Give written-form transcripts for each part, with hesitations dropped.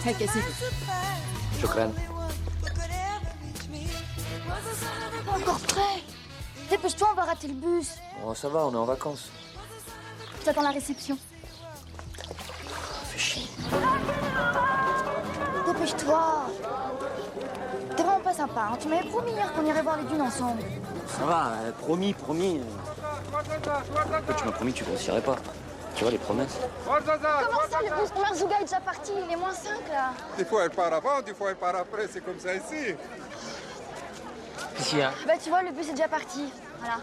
Hey, Cassie. Chokran. Pas encore prêt. Dépêche-toi, on va rater le bus. Oh, ça va, on est en vacances. Je t'attends à la réception. Fais chier. Dépêche-toi. T'es vraiment pas sympa, hein. Tu m'avais promis hier qu'on irait voir les dunes ensemble. Ça va, promis. Pourquoi tu m'as promis que tu grossirais pas? Tu vois les promesses? Comment ça, le bus Marzuga est déjà parti? Il est moins 5 là. Des fois elle part avant, des fois elle part après, c'est comme ça ici. Qu'est-ce qu'il y a? Bah tu vois, le bus est déjà parti. Voilà.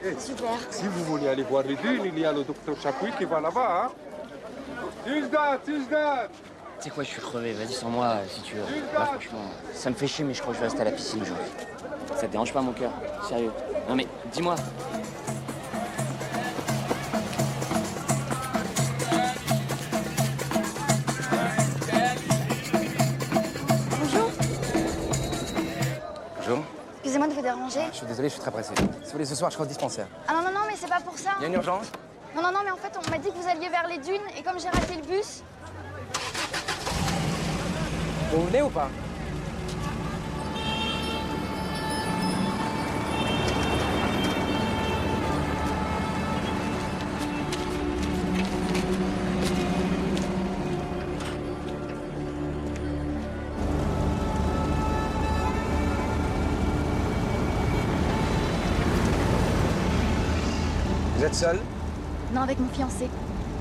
Hey, Super. si vous voulez aller voir les dunes, il y a le docteur Chapuis qui va là-bas. Hein. Tuzda. Tu sais quoi, je suis crevé, vas-y sans moi si tu veux. Là, franchement, ça me fait chier, mais je crois que je vais rester à la piscine aujourd'hui. Ça te dérange pas mon cœur? Sérieux? Non mais, dis-moi. Bonjour. Bonjour. Excusez-moi de vous déranger. Je suis désolé, je suis très pressé. Si vous voulez, ce soir, je crois au dispensaire. Ah non, mais c'est pas pour ça. Il y a une urgence? Non, mais en fait, on m'a dit que vous alliez vers les dunes et comme j'ai raté le bus. Vous venez ou pas? Vous êtes seul? Non, avec mon fiancé.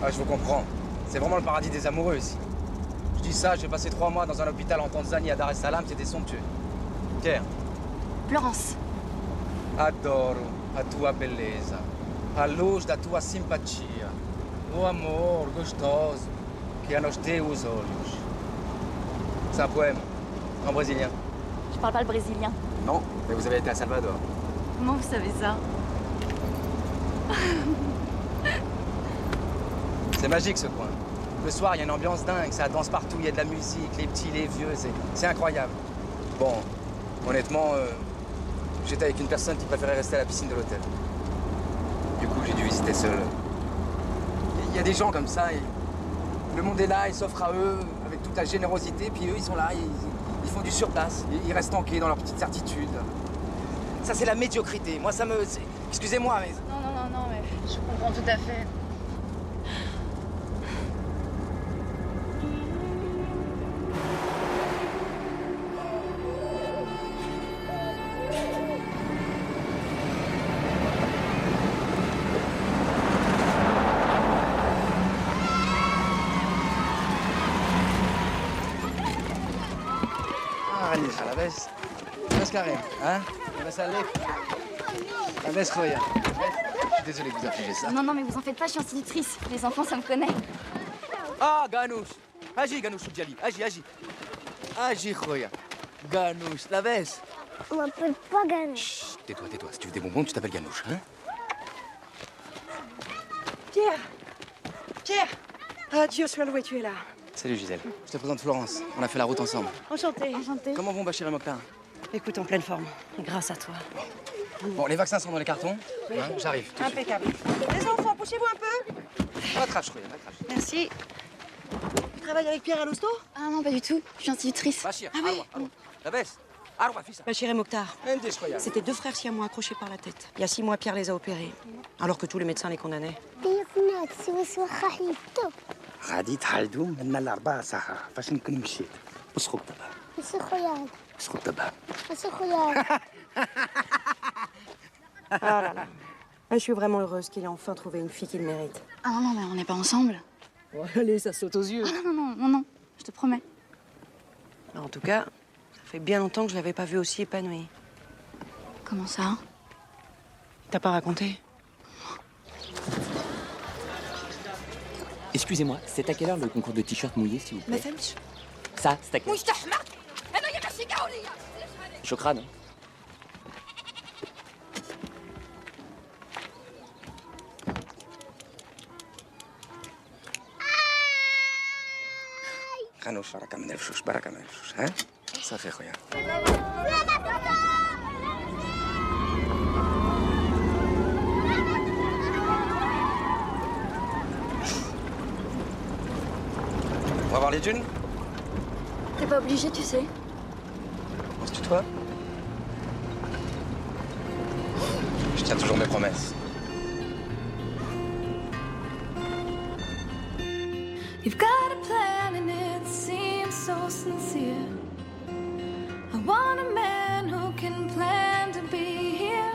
Ah, je vous comprends. C'est vraiment le paradis des amoureux ici. Je dis ça, j'ai passé 3 mois dans un hôpital en Tanzanie à Dar es Salaam, c'était somptueux. Pierre. Florence. Adoro a tua bellezza, a luz da tua simpatia, o amor gostoso que a nos deu os olhos. C'est un poème, en brésilien. Je parle pas le brésilien. Non, mais vous avez été à Salvador. Comment vous savez ça? C'est magique ce coin. Le soir, il y a une ambiance dingue, ça danse partout, il y a de la musique, les petits, les vieux, c'est incroyable. Bon, honnêtement, j'étais avec une personne qui préférait rester à la piscine de l'hôtel. Du coup, j'ai dû visiter seul. Il y a des gens comme ça, et le monde est là, il s'offre à eux avec toute la générosité, puis eux, ils sont là, ils font du surplace, ils restent tankés dans leur petite certitude. Ça, c'est la médiocrité. Moi, ça me... Excusez-moi, mais... Non, mais je comprends tout à fait. A la vez, más carré, hein? On va s'aller. La vez, Roya. Je suis désolé de vous affliger ça. Non, mais vous en faites pas, je suis institutrice. Les enfants, ça me connaît. Ah, Ganouche. Agis, Ganouche Djali. Agis. Agis, Roya. Ganouche, la vez. On m'appelle pas Ganouche. Chut, tais-toi. Si tu veux des bonbons, tu t'appelles Ganouche, hein? Pierre. Ah, Dieu soit loué, tu es là. Salut, Gisèle. Je te présente Florence. On a fait la route ensemble. Enchantée. Comment vont Bachir et Mokhtar? Écoute, en pleine forme. Grâce à toi. Bon, les vaccins sont dans les cartons. Hein, j'arrive. tout de suite. Impeccable. Les enfants, poussez-vous un peu. Rattrape, Roya, rattrape. Merci. Tu travailles avec Pierre à l'hosto? Ah non, pas du tout. Je suis institutrice. Bachir, Ah oui. Arwa. La vez. Arwa, fils. Bachir et Mokhtar. Mendes, Roya. C'était 2 frères siamois accrochés par la tête. Il y a 6 mois, Pierre les a opérés. Alors que tous les médecins les condamnaient. غادي تحايدوا من الأربعة ساعة فاش نكون مشيت. وسخوك دابا. وسخ خويا. وسخوك دابا. وسخ خويا. Oh là là. Je suis vraiment heureuse qu'il ait enfin trouvé une fille qu'il mérite. Ah non, mais on n'est pas ensemble. Oh, allez, ça saute aux yeux. Ah non, je te promets. En tout cas, ça fait bien longtemps que je l'avais pas vu aussi épanoui. Comment ça? T'as pas raconté? Excusez-moi, c'est à quelle heure le concours de t-shirt mouillé, s'il vous plaît? ما فهمتش. Ça, c'est à quelle heure? Chocrane. خانوش بركة من الفشوش بركة من الفشوش ها صافي خويا. On va voir les dunes? T'es pas obligé, tu sais. On se tutoie? Je tiens toujours mes promesses. You've got a plan and it seems so sincere. I want a man who can plan to be here.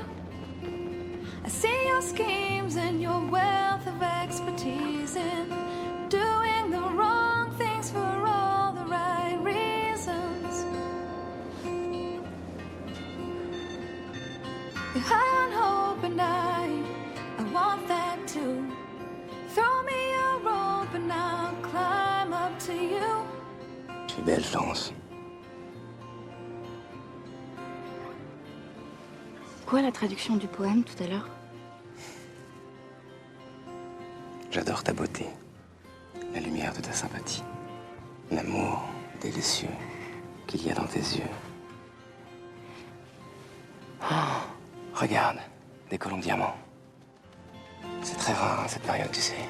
I see your schemes and your wealth of expertise in doing the wrong things for all the right reasons. You're high on hope and I want that too. Throw me a rope and I'll climb up to you. Je suis belle, Florence. Quoi la traduction du poème tout à l'heure? J'adore ta beauté, la lumière de ta sympathie, l'amour délicieux qu'il y a dans tes yeux. Oh, regarde, des colombes diamants. C'est très rare, hein, cette période, tu sais.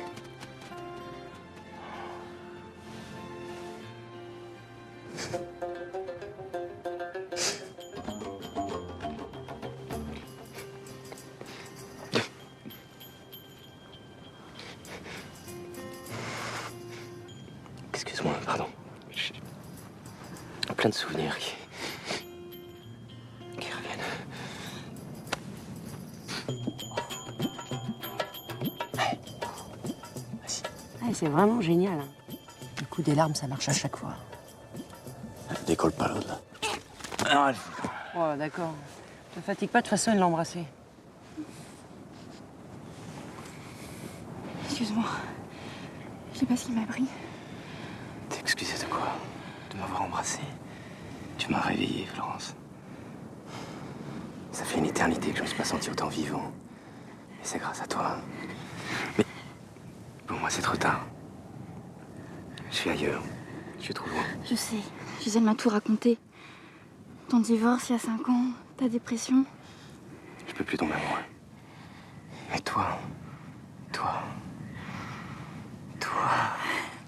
Excuse-moi, pardon. J'ai plein de souvenirs qui reviennent. Ah, c'est vraiment génial. Le coup des larmes, ça marche à chaque fois. Décolle pas l'autre, là. Ah, Oh, d'accord. Te fatigue pas, de toute façon, il l'a embrassé. Excuse-moi. Je sais pas ce qui m'a pris. T'es excusée de quoi? De m'avoir embrassé? Tu m'as réveillée, Florence. Ça fait une éternité que je me suis pas senti autant vivant. Et c'est grâce à toi. Mais pour moi, c'est trop tard. Je suis ailleurs. Je suis trop loin. Je sais. Gisèle m'a tout raconté. Ton divorce il y a 5 ans, ta dépression. Je peux plus tomber amoureux. Mais toi,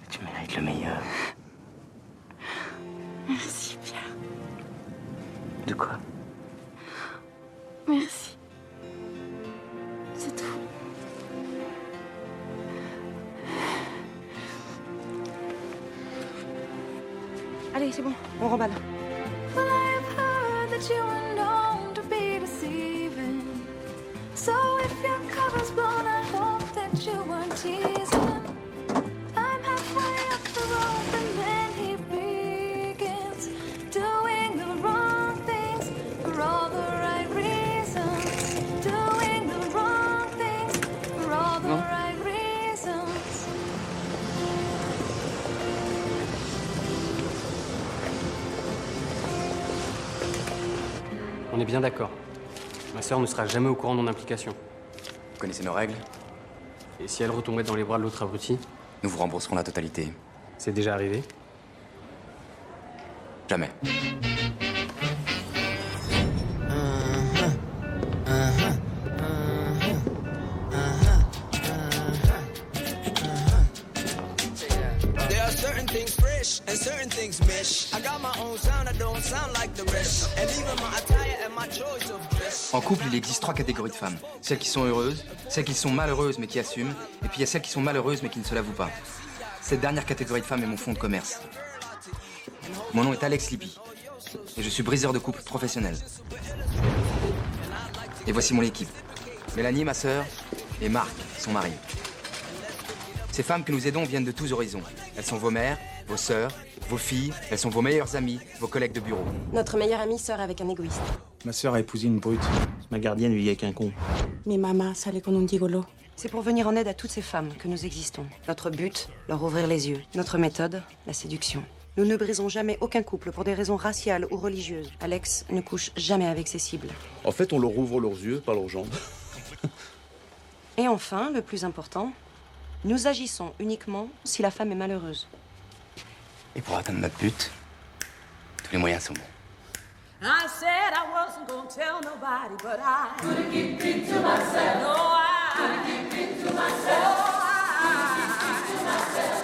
tu mérites le meilleur. Merci, Pierre. De quoi? Merci. C'est tout. Allez, c'est bon, on remballe. Well, I've heard that you were known to be deceiving. So if your cover's blown, I hope that you weren't teasing. I'm halfway up the rope and then he begins doing the wrong things for all the right reasons. Doing the wrong things for all the right reasons. On est bien d'accord. Ma sœur ne sera jamais au courant de mon implication. Vous connaissez nos règles? Et si elle retombait dans les bras de l'autre abruti? Nous vous rembourserons la totalité. C'est déjà arrivé? Jamais. There are certain things fresh and certain things mesh. I got my own sound, I don't sound like the rest. And even my attire and my choice of dress. En couple, il existe 3 catégories de femmes. Celles qui sont heureuses, celles qui sont malheureuses mais qui assument, et puis il y a celles qui sont malheureuses mais qui ne se l'avouent pas. Cette dernière catégorie de femmes est mon fonds de commerce. Mon nom est Alex Lippi. Et je suis briseur de couple professionnel. Et voici mon équipe. Mélanie, ma sœur, et Marc, son mari. Ces femmes que nous aidons viennent de tous horizons. Elles sont vos mères, vos sœurs, vos filles, elles sont vos meilleures amies, vos collègues de bureau. Notre meilleure amie sort avec un égoïste. Ma sœur a épousé une brute. Ma gardienne vit avec un con. Mi mamá sale con un gigolo. C'est pour venir en aide à toutes ces femmes que nous existons. Notre but, leur ouvrir les yeux. Notre méthode, la séduction. Nous ne brisons jamais aucun couple pour des raisons raciales ou religieuses. Alex ne couche jamais avec ses cibles. En fait, on leur ouvre leurs yeux, pas leurs jambes. Et enfin, le plus important, nous agissons uniquement si la femme est malheureuse. Et pour atteindre notre but, tous les moyens sont bons. I said I wasn't gonna tell nobody, but I couldn't keep it to myself. No, I couldn't keep it to myself.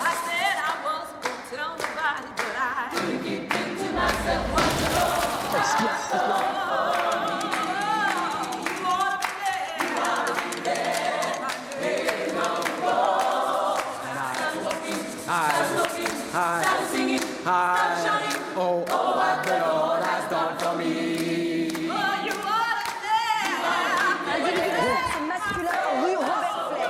I said I wasn't gonna tell nobody, but I couldn't keep it to myself. Oh, what the Lord has done for me. Masculin, rue Robert Flay.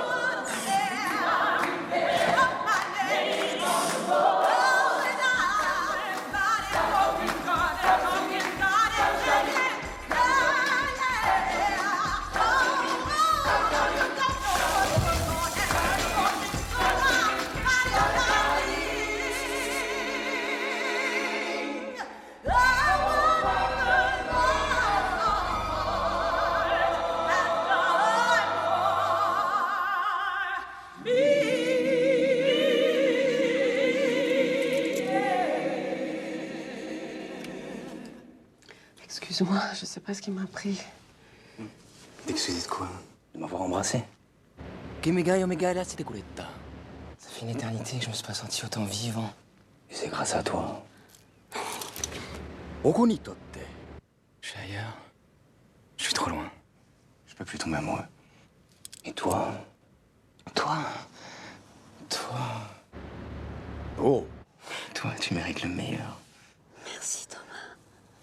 Excuse-moi, je sais pas ce qui m'a pris. T'excuser de quoi? De m'avoir embrassé? Que me gai, omega, là, c'était Coletta. Ça fait une éternité que je me suis pas senti autant vivant. Et c'est grâce à toi. Okunitote. Je suis ailleurs. Je suis trop loin. Je peux plus tomber amoureux. Et toi? Toi? Oh! Toi, tu mérites le meilleur. Merci Thomas.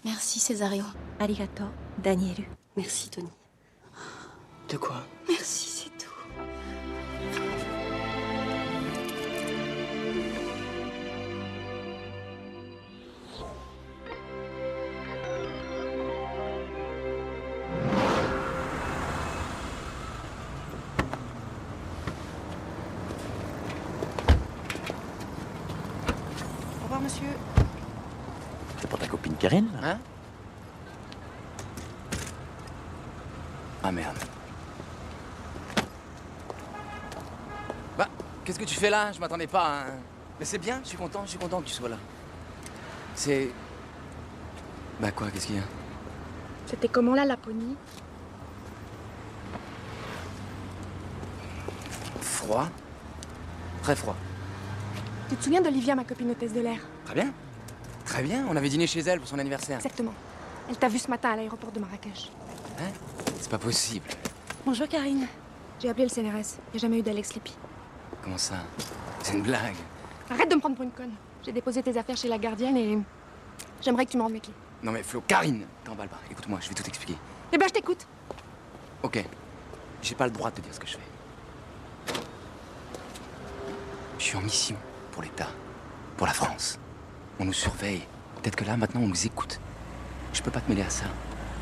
Merci Césario. Arigato, Daniel. Merci, Tony. De quoi? Merci, c'est tout. Au revoir, monsieur. C'est pour ta copine Karine, là? Hein? Ah merde. Bah, qu'est-ce que tu fais là? Je m'attendais pas, hein. Mais c'est bien, je suis content que tu sois là. C'est... Bah quoi, qu'est-ce qu'il y a? C'était comment la Laponie? Froid. Très froid. Tu te souviens d'Olivia, ma copine hôtesse de l'air? Très bien. Très bien, on avait dîné chez elle pour son anniversaire. Exactement. Elle t'a vu ce matin à l'aéroport de Marrakech. Hein? C'est pas possible. Bonjour Karine. J'ai appelé le CNRS. Il n'y a jamais eu d'Alex Lippi. Comment ça? C'est une blague. Arrête de me prendre pour une conne. J'ai déposé tes affaires chez la gardienne et j'aimerais que tu me rendes mes clés. Non mais Flo, Karine, t'emballes pas. Écoute-moi, je vais tout expliquer. Eh ben, je t'écoute. Ok. J'ai pas le droit de te dire ce que je fais. Je suis en mission pour l'État, pour la France. On nous surveille. Peut-être que là, maintenant, on nous écoute. Je peux pas te mêler à ça.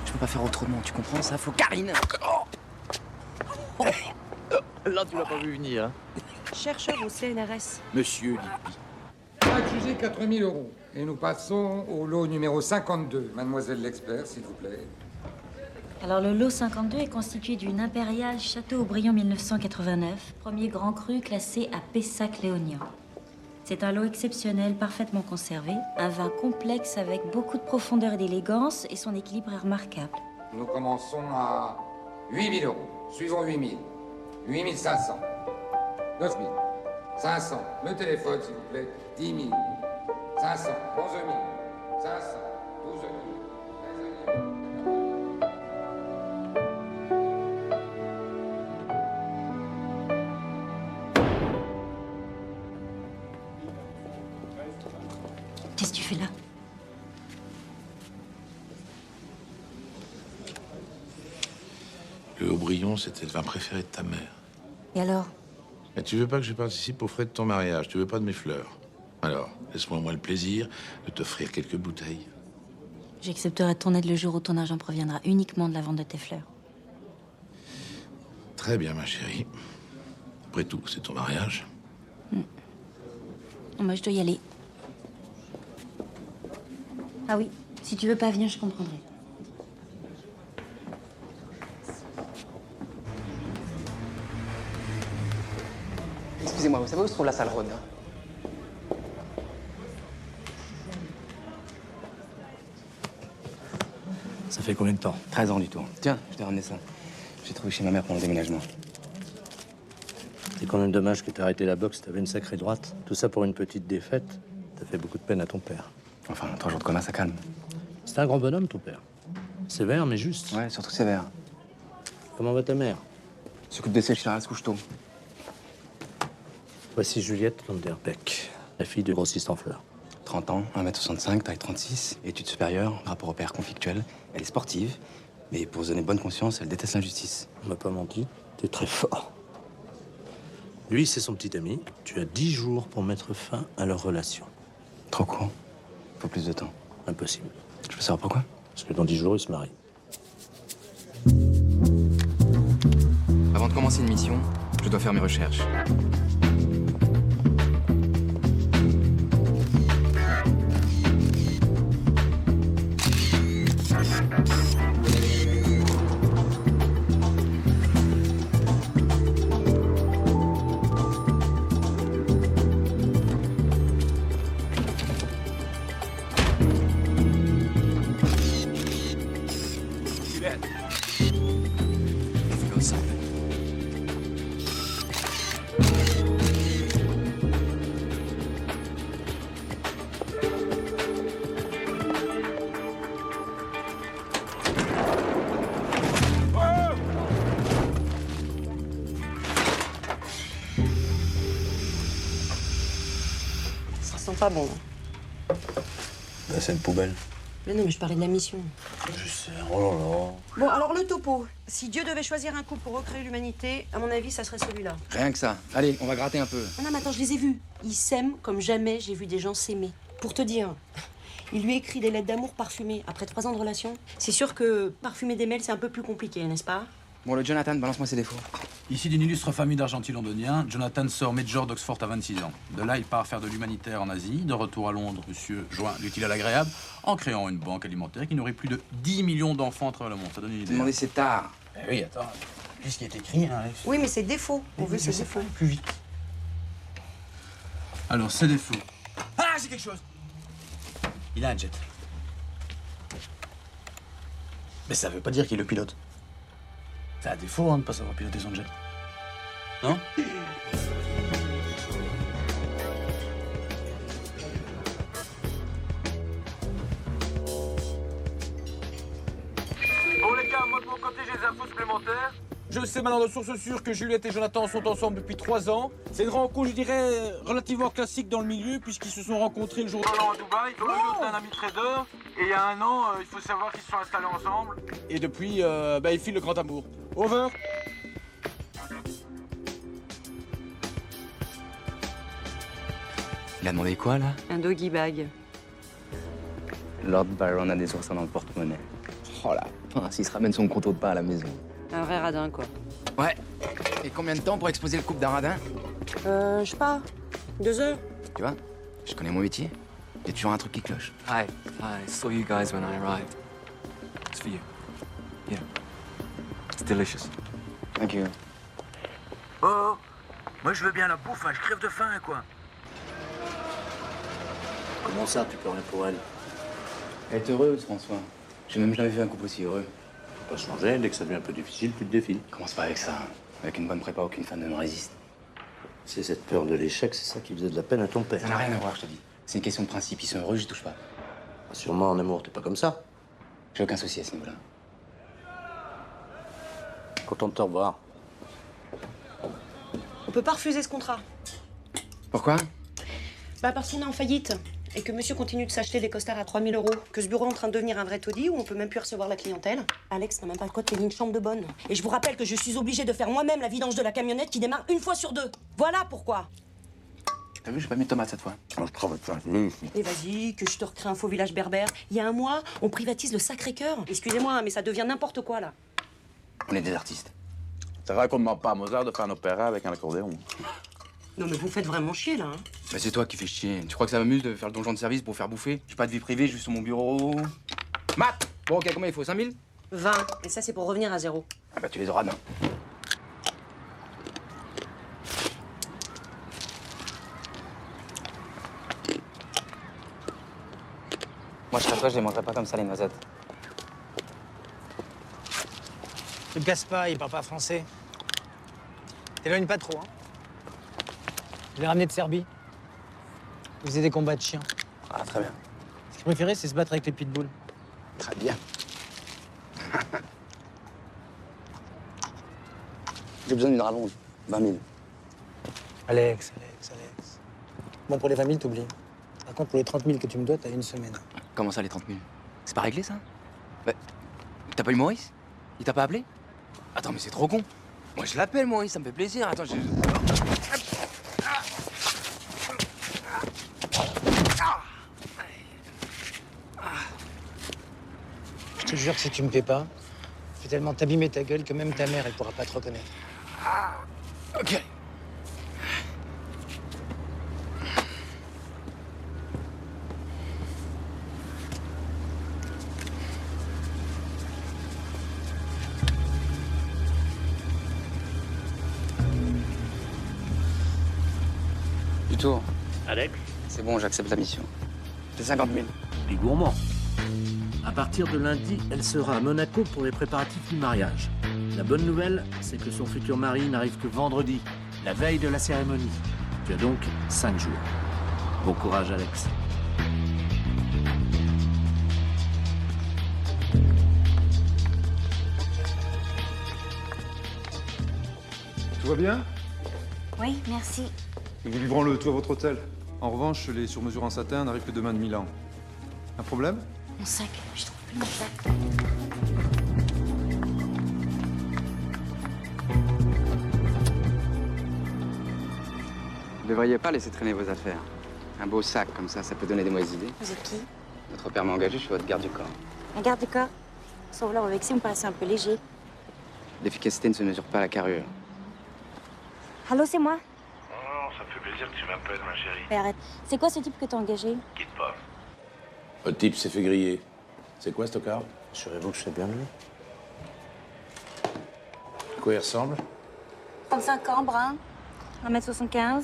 Je peux pas faire autrement. Tu comprends ça, Flo? Karine! Là, tu l'as pas vu venir, hein? Chercheur au CNRS. Monsieur Lippi. Adjugé 4 000 €. Et nous passons au lot numéro 52. Mademoiselle l'expert, s'il vous plaît. Alors, le lot 52 est constitué d'une impériale Château-Aubryon 1989, premier grand cru classé à Pessac-Léognan. C'est un lot exceptionnel, parfaitement conservé, un vin complexe avec beaucoup de profondeur et d'élégance, et son équilibre est remarquable. Nous commençons à 8 000 €. Suivons 8 000. 8 500. 9 000. 500. Le téléphone, s'il vous plaît. 10 000. 500. 11 000. 500. 12 000. 13 000. Qu'est-ce que tu fais là? Le Haut-Brion, c'était le vin préféré de ta mère. Et alors? Mais tu veux pas que je participe aux frais de ton mariage, tu veux pas de mes fleurs. Alors, laisse-moi moi le plaisir de t'offrir quelques bouteilles. J'accepterai ton aide le jour où ton argent proviendra uniquement de la vente de tes fleurs. Très bien, ma chérie. Après tout, c'est ton mariage. Moi, je dois y aller. Ah oui, si tu veux pas venir, je comprendrai. Excusez-moi, vous savez où se trouve la salle Rhône? Ça fait combien de temps? 13 ans du tout. Tiens, je t'ai ramené ça. J'ai trouvé chez ma mère pour le déménagement. C'est quand même dommage que t'aies arrêté la boxe, t'avais une sacrée droite. Tout ça pour une petite défaite. T'as fait beaucoup de peine à ton père. Enfin, 3 jours de coma, ça calme. C'est un grand bonhomme, ton père. Sévère, mais juste. Ouais, surtout sévère. Comment va ta mère? S'occupe des sécheras, elle se couche tôt. Voici Juliette Landerbeck, la fille du grossiste en fleurs. 30 ans, 1m65, taille 36, études supérieures, rapport au père conflictuel. Elle est sportive, mais pour se donner bonne conscience, elle déteste l'injustice. On m'a pas menti, t'es très fort. Lui, c'est son petit ami. Tu as 10 jours pour mettre fin à leur relation. Trop court. Faut plus de temps. Impossible. Je peux savoir pourquoi? Parce que dans 10 jours, ils se marient. Avant de commencer une mission, je dois faire mes recherches. Ça sent pas bon. Là, c'est une poubelle. Mais non, mais je parlais de la mission. Je sais, oh là là. Bon, alors le topo. Si Dieu devait choisir un couple pour recréer l'humanité, à mon avis, ça serait celui-là. Rien que ça. Allez, on va gratter un peu. Non, mais attends, je les ai vus. Ils s'aiment comme jamais j'ai vu des gens s'aimer. Pour te dire, il lui écrit des lettres d'amour parfumées après 3 ans de relation. C'est sûr que parfumer des mails, c'est un peu plus compliqué, n'est-ce pas? Bon, le Jonathan, balance-moi ses défauts. Issu d'une illustre famille d'argentis londoniens, Jonathan sort Major d'Oxford à 26 ans. De là, il part faire de l'humanitaire en Asie. De retour à Londres, monsieur joint l'utile à l'agréable en créant une banque alimentaire qui nourrit plus de 10 millions d'enfants à travers le monde. Ça donne une idée. Demandez, c'est tard. Eh oui, attends. Qu'est-ce qui est écrit, hein, Alex? Oui, mais c'est défaut. On veut ses défauts. Plus vite. Alors, ses défauts. Ah, j'ai quelque chose. Il a un jet. Mais ça veut pas dire qu'il le pilote. C'est un défaut, hein, de pas savoir piloter son jet. Non? Bon les gars, moi de mon côté j'ai des infos supplémentaires. Je sais maintenant de source sûre que Juliette et Jonathan sont ensemble depuis 3 ans. C'est une rencontre, je dirais, relativement classique dans le milieu puisqu'ils se sont rencontrés le jour de l'an à Dubaï. L'autre est un ami trader. Et il y a 1 an, il faut savoir qu'ils se sont installés ensemble. Et depuis, ils filent le grand amour. Over. Il a demandé quoi, là? Un doggy bag. Lord Byron a des oursins dans le porte-monnaie. Oh la pince, il se ramène son conto de pain à la maison. Un vrai radin, quoi. Ouais. Et combien de temps pour exposer le couple d'un radin? Je sais pas. 2 heures. Tu vois, je connais mon métier. Il y a toujours un truc qui cloche. Hi, I saw you guys when I arrived. It's for you. Yeah. It's delicious. Thank you. Oh, moi je veux bien la bouffe, hein, je crève de faim, quoi. Comment ça, tu peux rien pour elle? Elle est heureuse, François. J'ai même jamais vu un couple aussi heureux. Faut pas changer, dès que ça devient un peu difficile, tu te défiles. Commence pas avec ça. Avec une bonne prépa, aucune femme ne me résiste. C'est cette peur de l'échec, c'est ça qui faisait de la peine à ton père. Ça n'a rien à voir, je te dis. C'est une question de principe. Ils sont heureux, j'y touche pas. Sûrement en amour, t'es pas comme ça. J'ai aucun souci à ce niveau-là. Content de te revoir. On peut pas refuser ce contrat. Pourquoi? Bah parce qu'on est en faillite. Et que monsieur continue de s'acheter des costards à 3000 €. Que ce bureau est en train de devenir un vrai taudis où on peut même plus recevoir la clientèle. Alex n'a même pas le quoi de payer une chambre de bonne. Et je vous rappelle que je suis obligée de faire moi-même la vidange de la camionnette qui démarre 1 fois sur 2. Voilà pourquoi. T'as vu, j'ai pas mis de tomates cette fois. Je travaille pas. Et vas-y, que je te recrée un faux village berbère. Il y a un mois, on privatise le Sacré-Cœur. Excusez-moi, mais ça devient n'importe quoi là. On est des artistes. C'est vrai qu'on ne demande pas à Mozart de faire un opéra avec un accordéon. Non mais vous faites vraiment chier là. Hein. Bah c'est toi qui fais chier. Tu crois que ça m'amuse de faire le donjon de service pour faire bouffer? J'ai pas de vie privée, je suis sur mon bureau. Matt! Bon ok, combien il faut? 5000? 20. Et ça c'est pour revenir à 0. Ah bah tu les auras demain. Moi je serais toi, je les mangerais pas comme ça les noisettes. Ne te casse pas, il parle pas français. T'éloigne pas trop, hein. Je l'ai ramené de Serbie. Il faisait des combats de chiens. Ah très bien. Ce qu'il préférait, c'est se battre avec les pitbulls. Très bien. J'ai besoin d'une rallonge. 20 000. Alex. Bon, pour les 20 000, t'oublies. Par contre, pour les 30 000 que tu me dois, t'as 1 semaine. Comment ça les 30 000? C'est pas réglé ça? Bah, t'as pas eu Maurice? Il t'a pas appelé? Attends, mais c'est trop con. Moi je l'appelle Maurice, ça me fait plaisir. Attends, je... Je te jure que si tu me paies pas, je vais tellement t'abîmer ta gueule que même ta mère, elle pourra pas te reconnaître. Ok. Du tour. Alex? C'est bon, j'accepte la mission. C'est 50 000. Les gourmands. À partir de lundi, elle sera à Monaco pour les préparatifs du mariage. La bonne nouvelle, c'est que son futur mari n'arrive que vendredi, la veille de la cérémonie. Tu as donc 5 jours. Bon courage, Alex. Tout va bien? Oui, merci. Nous vous livrons le tout à votre hôtel. En revanche, les sur-mesures en satin n'arrivent que demain de Milan. Un problème? Mon sac, je trouve plus mon sac. Vous devriez pas laisser traîner vos affaires. Un beau sac comme ça peut donner des mauvaises idées. Vous êtes qui? Notre père m'a engagé, je suis votre garde du corps. Un garde du corps? Sans vouloir vous vexer, vous me paraissez un peu léger. L'efficacité ne se mesure pas à la carrure. Allô, c'est moi? Oh, ça me fait plaisir que tu m'appelles, ma chérie. Mais arrête. C'est quoi ce type que t'as engagé? Quitte pas. Le type s'est fait griller. C'est quoi, Stockard? Assurez-vous que je sais bien lui. À quoi il ressemble? 35 ans, brun, 1m75,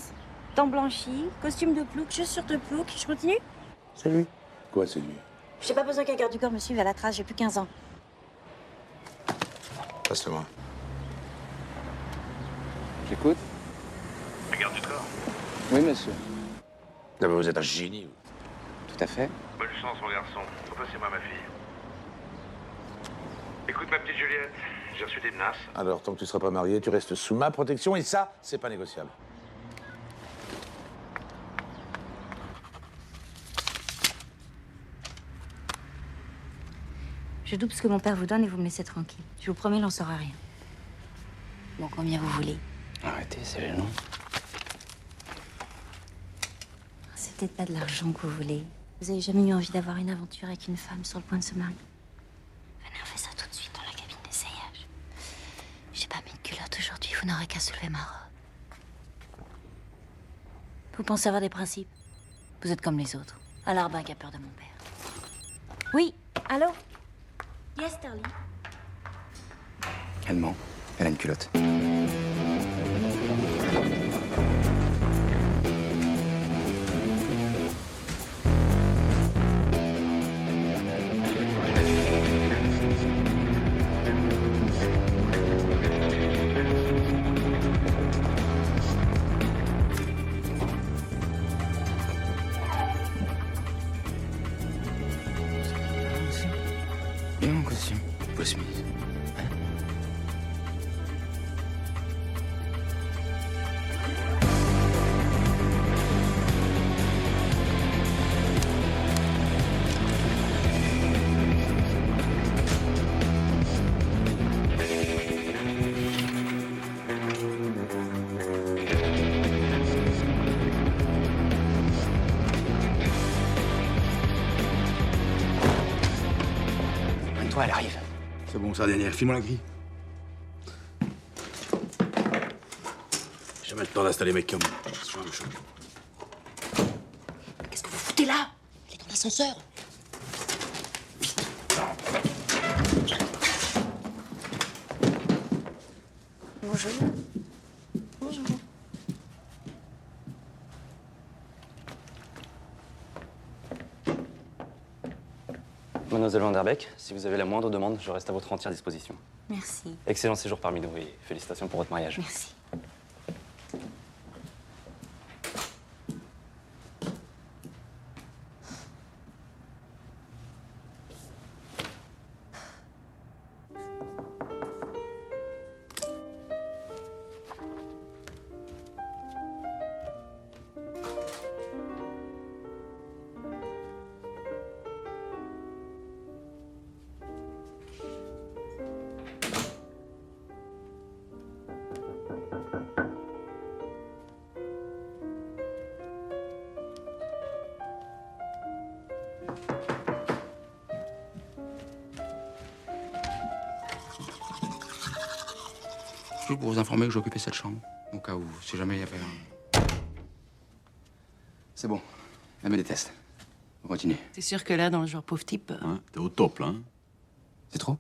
dents blanchies, costume de plouc, chaussures de plouc. Je continue? C'est lui. Quoi, c'est lui? J'ai pas besoin qu'un garde du corps me suive à la trace, j'ai plus 15 ans. Passe-le-moi. J'écoute. La garde du corps. Oui, monsieur. Non, mais vous êtes un génie. Tout à fait. Bonne chance, mon garçon. Passez-moi ma fille. Écoute, ma petite Juliette, j'ai reçu des menaces. Alors, tant que tu ne seras pas marié, tu restes sous ma protection et ça, c'est pas négociable. Je double ce que mon père vous donne et vous me laissez tranquille. Je vous promets, il n'en saura rien. Bon, combien vous voulez? Arrêtez, c'est gênant. C'est peut-être pas de l'argent que vous voulez. Vous avez jamais eu envie d'avoir une aventure avec une femme sur le point de se marier? Venez, on fait ça tout de suite dans la cabine d'essayage. J'ai pas mis de culotte aujourd'hui, vous n'aurez qu'à soulever ma robe. Vous pensez avoir des principes? Vous êtes comme les autres. Un larbin qui a peur de mon père. Oui, allô? Yes, Sterling. Elle ment. Elle a une culotte. Bien mon costume. Will Smith. Ouais, elle arrive. C'est bon, ça, Daniel. File-moi la grille. J'ai jamais le temps d'installer mes câbles. Je suis un peu chaud. Qu'est-ce que vous foutez là? Il est dans l'ascenseur. Bonjour. Bonjour. Mademoiselle Van Der Beek, si vous avez la moindre demande, je reste à votre entière disposition. Merci. Excellent séjour parmi nous et félicitations pour votre mariage. Merci. Juste pour vous informer que j'occupais cette chambre, au cas où, si jamais il y avait un... C'est bon, elle me déteste. On continue. C'est sûr que là, dans le genre pauvre type... Hein, t'es au top, là, hein? C'est trop?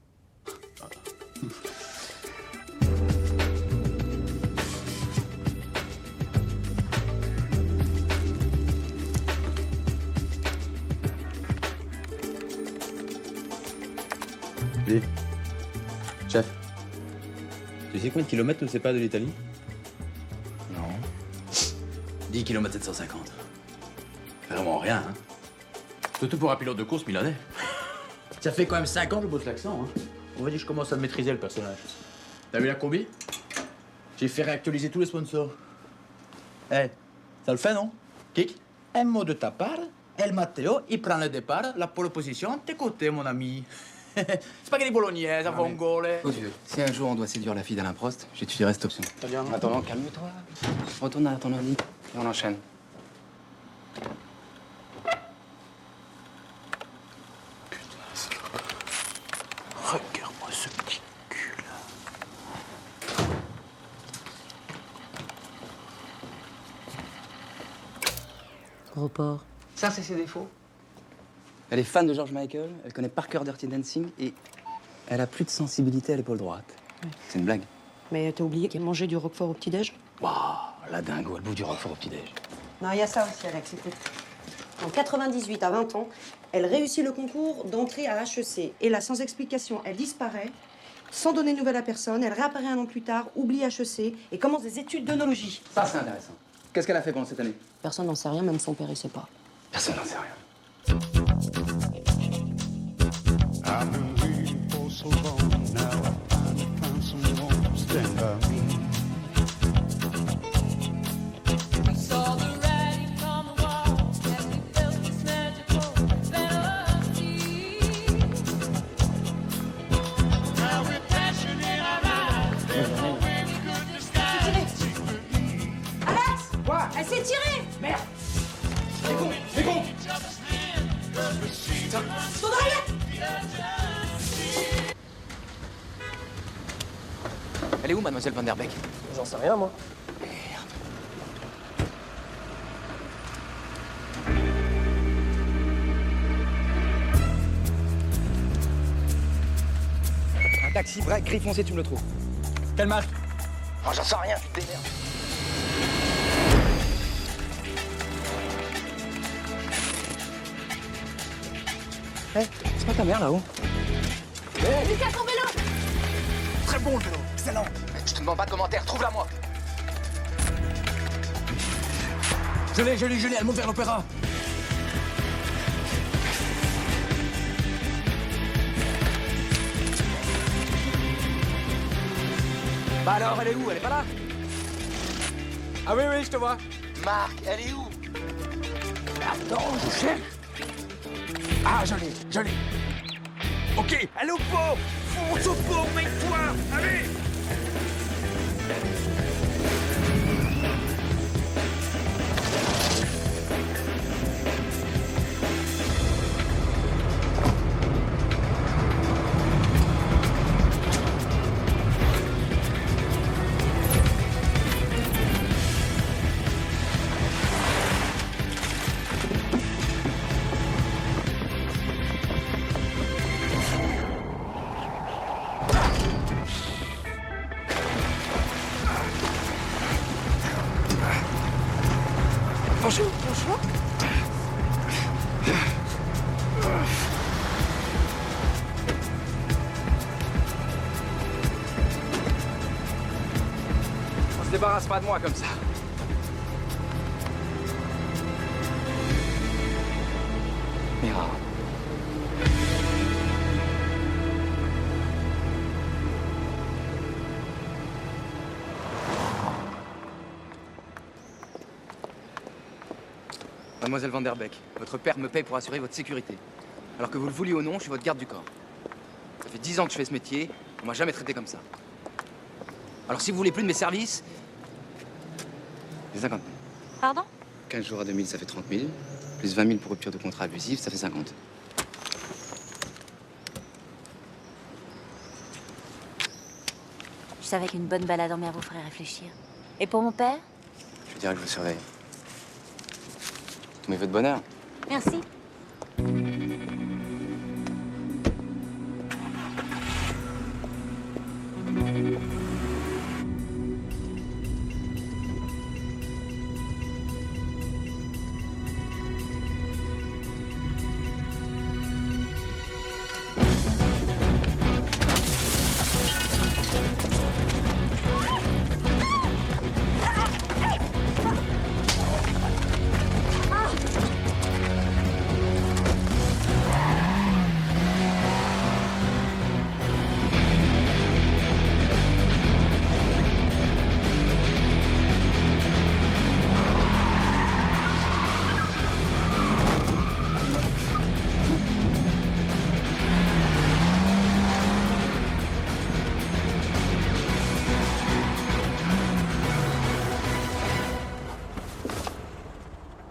Dis. Chef. Tu sais combien de kilomètres nous sépare de l'Italie? Non. 10 km 750. Vraiment rien, hein? Surtout pour un pilote de course milanais. Ça fait quand même 5 ans que je bosse l'accent, hein? On va dire que je commence à maîtriser le personnage. T'as vu la combi? J'ai fait réactualiser tous les sponsors. Eh, ça le fait, non? Kik? Un mot de ta part, El Matteo, il prend le départ, la pole position, t'es côté, mon ami. Spaghetti bolognaise, à vongole. Oh Dieu, si un jour on doit séduire la fille d'Alain Prost, j'étudierai cette option. Très bien. Attends, calme-toi. Retourne à ton ordi et on enchaîne. Regarde-moi ce petit cul, là. Gros porc. Ça, c'est ses défauts. Elle est fan de George Michael, elle connaît par cœur Dirty Dancing et elle a plus de sensibilité à l'épaule droite. C'est une blague. Mais t'as oublié qu'elle mangeait du roquefort au petit-déj? Waouh, la dingo, elle bouffe du roquefort au petit-déj. Non, il y a ça aussi, Alex. Écoute. En 98, à 20 ans, elle réussit le concours d'entrée à HEC. Et là, sans explication, elle disparaît, sans donner de nouvelles à personne. Elle réapparaît un an plus tard, oublie HEC et commence des études d'œnologie. Ça, c'est intéressant. Qu'est-ce qu'elle a fait pendant cette année? Personne n'en sait rien, même son père, il sait pas. Personne n'en sait rien. I've been waiting for so long now. I finally found someone to stand by me. We saw the writing on the wall, and we felt this magical melody. Now we're passion in our eyes, there's no way we could disguise. Alex! Quoi? Elle s'est tirée! Merde! C'est bon! Elle est où, mademoiselle Van Der Beek? J'en sais rien, moi. Un taxi vrai, gris foncé, tu me le trouves. Quelle marque? Oh, j'en sais rien, tu te démerdes. Hé, c'est pas ta mère là-haut? Lucas, ton vélo! Très bon le vélo, excellent. Je te demande pas de commentaires, trouve-la moi. Je l'ai, elle monte vers l'opéra. Bah alors, elle est où? Elle est pas là? Ah oui, je te vois. Marc, elle est où? Attends, je cherche. Ah, je l'ai. Ok, allez au port. Fonce au port, mec-toi. Allez. débarrasse pas de moi comme ça. Mira. Mademoiselle Van Der Beek, votre père me paye pour assurer votre sécurité. Alors que vous le vouliez ou non, je suis votre garde du corps. Ça fait 10 ans que je fais ce métier, on m'a jamais traité comme ça. Alors si vous voulez plus de mes services, c'est 50 000. Pardon? 15 jours à 2000, ça fait 30 000. Plus 20 000 pour rupture de contrat abusif, ça fait 50. Je savais qu'une bonne balade en mer vous ferait réfléchir. Et pour mon père? Je dirais que je vous surveille. Tous mes vœux de bonheur. Merci.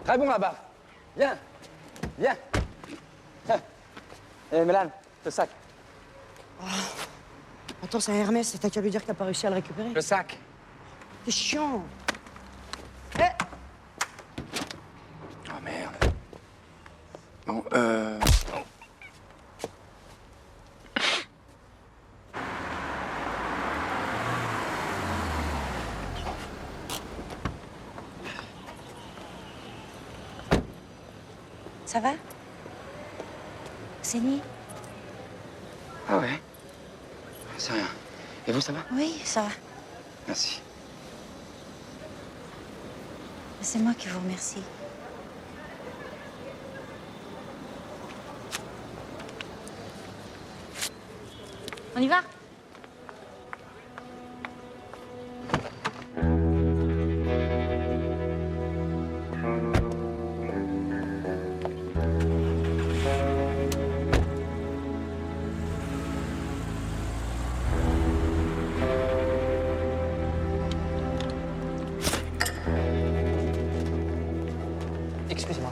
Très bon là-bas. Viens. Viens. Eh, Mélane, le sac. Oh. Attends, c'est un Hermès, t'as qu'à lui dire que t'as pas réussi à le récupérer. Le sac. C'est chiant. Oh merde. Bon, Ça va? Saigné? Ah ouais. C'est rien. Et vous, ça va? Oui, ça va. Merci. C'est moi qui vous remercie. On y va? Excusez-moi.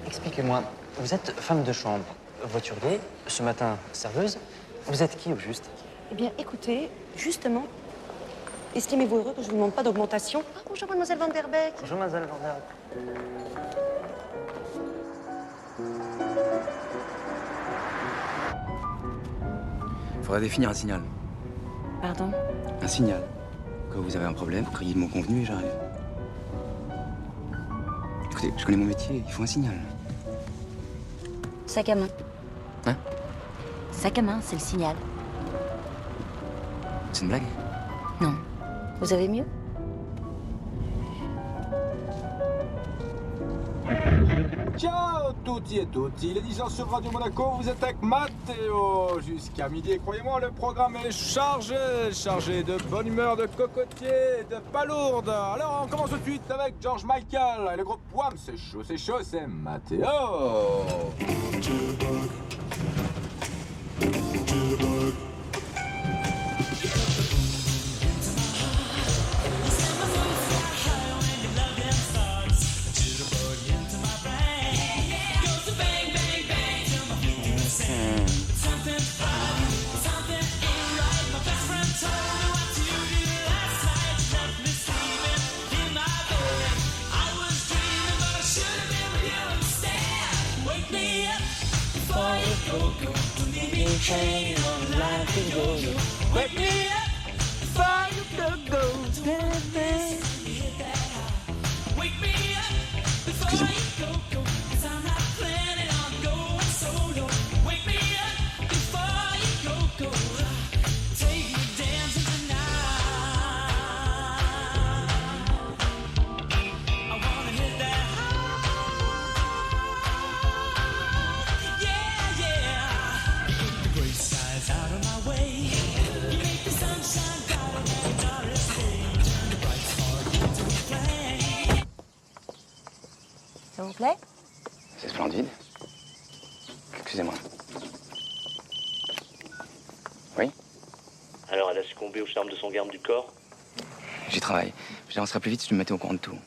Expliquez-moi. Vous êtes femme de chambre, voiturier, ce matin serveuse. Vous êtes qui au juste? Eh bien, écoutez, justement, estimez-vous heureux que je vous demande pas d'augmentation? Ah, bonjour, mademoiselle Van Der Beek. Bonjour, mademoiselle Van Der Beek. Faudrait définir un signal. Pardon? Un signal. Quand vous avez un problème, vous criez le mot convenu et j'arrive. Écoutez, je connais mon métier, il faut un signal. Sac à main. Hein? Sac à main, c'est le signal. C'est une blague? Non. Vous avez mieux? Ciao tutti et tutti, les 10 ans sur Radio Monaco, vous êtes avec Matteo jusqu'à midi. Et croyez-moi, le programme est chargé de bonne humeur, de cocotier, de palourde. Alors on commence tout de suite avec George Michael et le groupe Wham. C'est chaud, c'est Matteo. Wake me up before you go. Wake me up before you go. 'Cause I'm not planning on going solo. Wake me up before you go. Take me dancing tonight. Candide. Excusez-moi. Oui? Alors, elle a succombé au charme de son garde du corps? J'y travaille. J'avancerai plus vite si tu me mettais au courant de tout.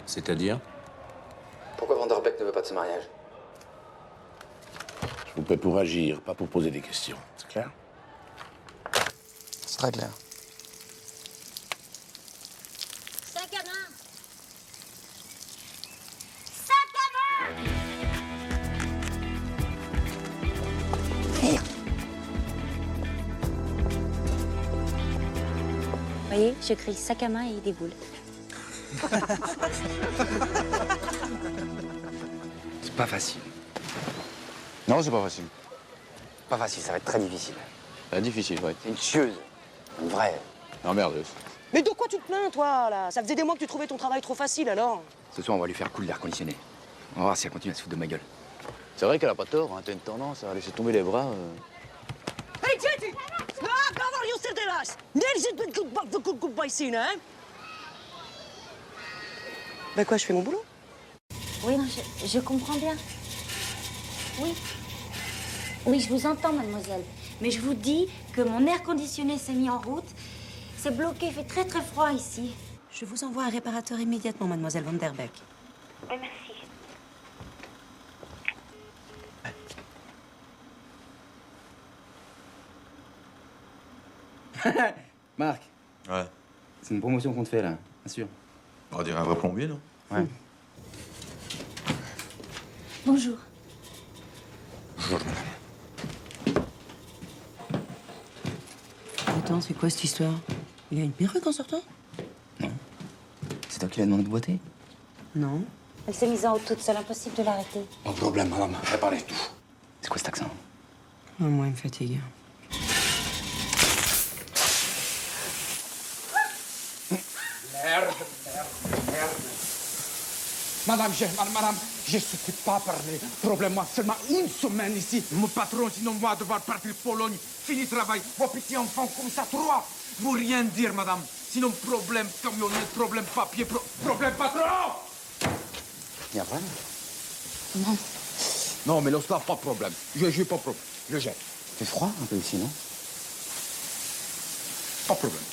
C'est-à-dire? Pourquoi Vanderbeck ne veut pas de ce mariage? Je vous paie pour agir, pas pour poser des questions. C'est clair? C'est très clair. Sac à main. Sac à main. Vous voyez, je crie sac à main et il déboule. C'est pas facile. Non, c'est pas facile. Pas facile, ça va être très difficile. Difficile, ouais. C'est une tueuse. Une vraie. Emmerdeuse. Mais de quoi tu te plains, toi, là? Ça faisait des mois que tu trouvais ton travail trop facile, alors? Ce soir, on va lui faire couler l'air conditionné. On va voir si elle continue à se foutre de ma gueule. C'est vrai qu'elle a pas tort, hein. T'as une tendance à laisser tomber les bras. Hey, Jetty! Ah, cover you still there, lass! Nergens bent goed bij zien, hein? Bah quoi, je fais mon boulot? Oui, non, je comprends bien. Oui. Oui, je vous entends, mademoiselle. Mais je vous dis que mon air conditionné s'est mis en route. C'est bloqué, il fait très très froid ici. Je vous envoie un réparateur immédiatement, mademoiselle Vanderbeck. Oui, merci. Marc. Ouais. C'est une promotion qu'on te fait, là. Bien sûr. On dirait un vrai plombier, non? Ouais. Bonjour. Bonjour, madame. Attends, c'est quoi cette histoire? Il a une perruque en sortant? C'est toi qui l'as demandé de boiter? Non. Elle s'est mise en haut toute seule, impossible de l'arrêter. Pas de problème, madame. Réparez tout. C'est quoi cet accent? Moi, il me fatigue. Merde. Madame, je souhaitais pas parler. Problème-moi, seulement une semaine ici. Mon patron, sinon moi, devoir partir Pologne. Fini travail. Vos petits enfants comme ça, 3. Vous rien dire, madame. Sinon, problème camionnette, problème papier, problème patron. Y'a vrai? Non. Non, mais l'ostar, pas de problème. Je pas de problème. Je gère. Fait froid un peu ici, non? Pas de problème.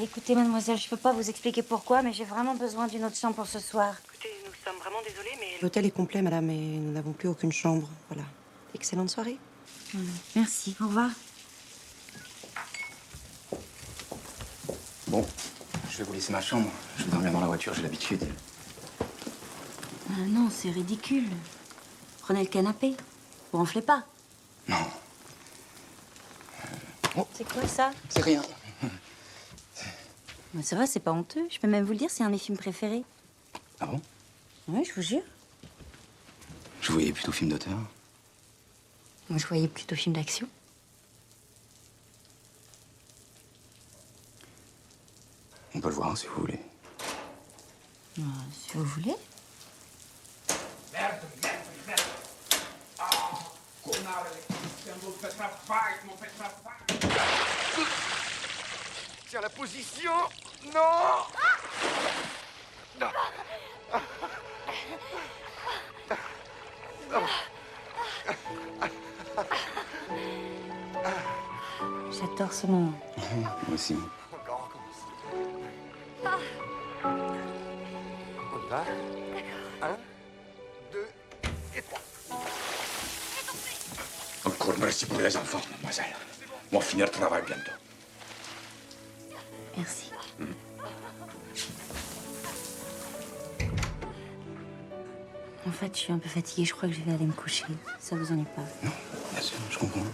Écoutez, mademoiselle, je peux pas vous expliquer pourquoi, mais j'ai vraiment besoin d'une autre chambre pour ce soir. Écoutez, nous sommes vraiment désolés, mais... L'hôtel est complet, madame, et nous n'avons plus aucune chambre. Voilà. Excellente soirée. Merci, au revoir. Bon, je vais vous laisser ma chambre. Je vais dormir dans la voiture, j'ai l'habitude. Ah non, c'est ridicule. Prenez le canapé. Vous ronflez pas. Non. C'est quoi ça? C'est rien. Bah, ça va, c'est pas honteux. Je peux même vous le dire, c'est un de mes films préférés. Ah bon? Oui, je vous jure. Je voyais plutôt film d'auteur. Moi, je voyais plutôt film d'action. On peut le voir si vous voulez. Si vous voulez. Merde. Ah, connard, l'électricien, m'ont fait travail. Tiens la position. Non. Non. J'adore ce moment. Moi aussi. On y va? 1, 2 et 3. Encore merci pour les enfants, mademoiselle. On va finir le travail bientôt. Merci. En fait, je suis un peu fatiguée. Je crois que je vais aller me coucher. Ça vous ennuie pas? Non, bien sûr, je comprends.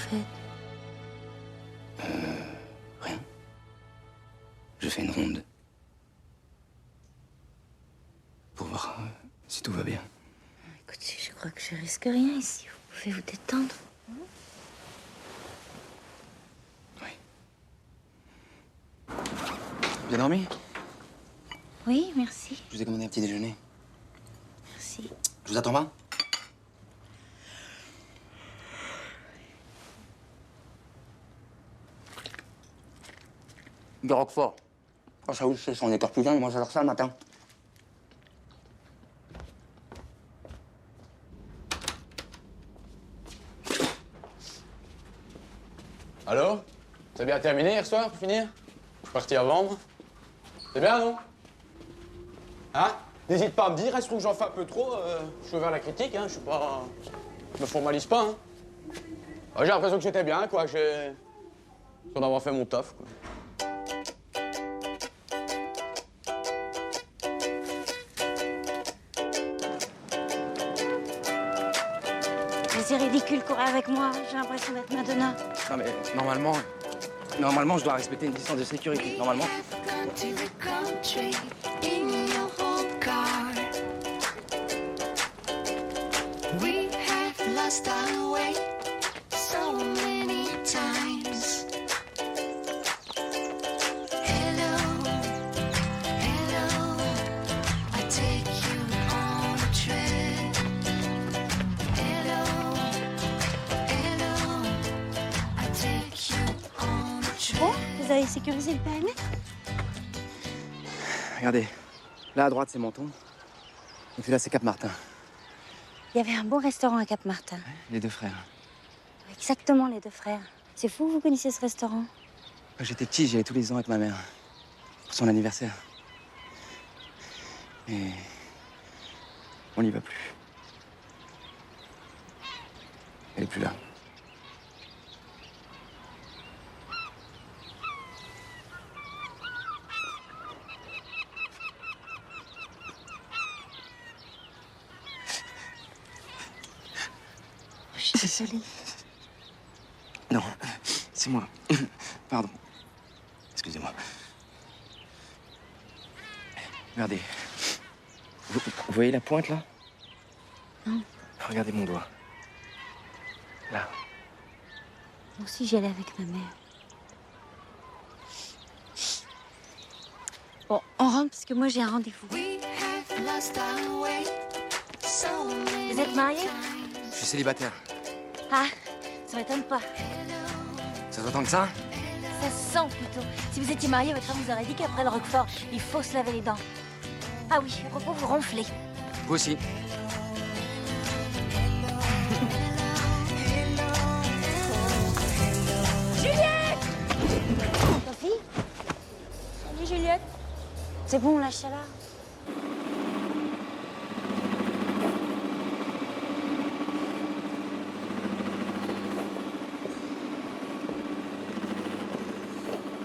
faites? Rien. Je fais une ronde. Pour voir si tout va bien. Écoutez, je crois que je risque rien ici. Vous pouvez vous détendre. Bien dormi? Oui, merci. Je vous ai commandé un petit déjeuner. Merci. Je vous attends pas? De Roquefort. Oh, ça oui, on est carpusien, ils mangent alors ça le matin. Alors? T'as bien terminé hier soir pour finir? Je suis parti avant, moi. C'est bien, non? Hein? N'hésite pas à me dire, est-ce que j'en fais un peu trop? Je suis ouvert à la critique, hein, je suis pas... Je me formalise pas, hein. J'ai l'impression que j'étais bien, quoi, j'ai... Sans avoir fait mon taf, quoi. Mais c'est ridicule, courir avec moi. J'ai l'impression d'être Madonna. Non mais normalement je dois respecter une distance de sécurité, normalement. To the country in your old car. We have lost our way so many times. Hello, hello, I take you on a trip. Hello, hello, I take you on a trip. Bon, vous avez sécurisé le périmètre? Regardez, là à droite c'est Menton, et puis là c'est Cap-Martin. Il y avait un bon restaurant à Cap-Martin. Les deux frères. Exactement, les deux frères. C'est fou, vous connaissez ce restaurant? Quand j'étais petit, j'y allais tous les ans avec ma mère. Pour son anniversaire. Et on n'y va plus. Elle est plus là. Je suis désolée. Non, c'est moi. Pardon. Excusez-moi. Regardez. Vous voyez la pointe, là? Non. Regardez mon doigt. Là. Moi aussi, j'y allais avec ma mère. Bon, on rentre parce que moi, j'ai un rendez-vous. Vous êtes mariés? Je suis célibataire. Ah, ça m'étonne pas. Ça s'entend que ça? Ça se sent plutôt. Si vous étiez mariés, votre femme vous aurait dit qu'après le Roquefort, il faut se laver les dents. Ah oui, à propos, vous ronflez. Vous aussi. Juliette! Sophie? Salut, Juliette. C'est bon, lâche-la là.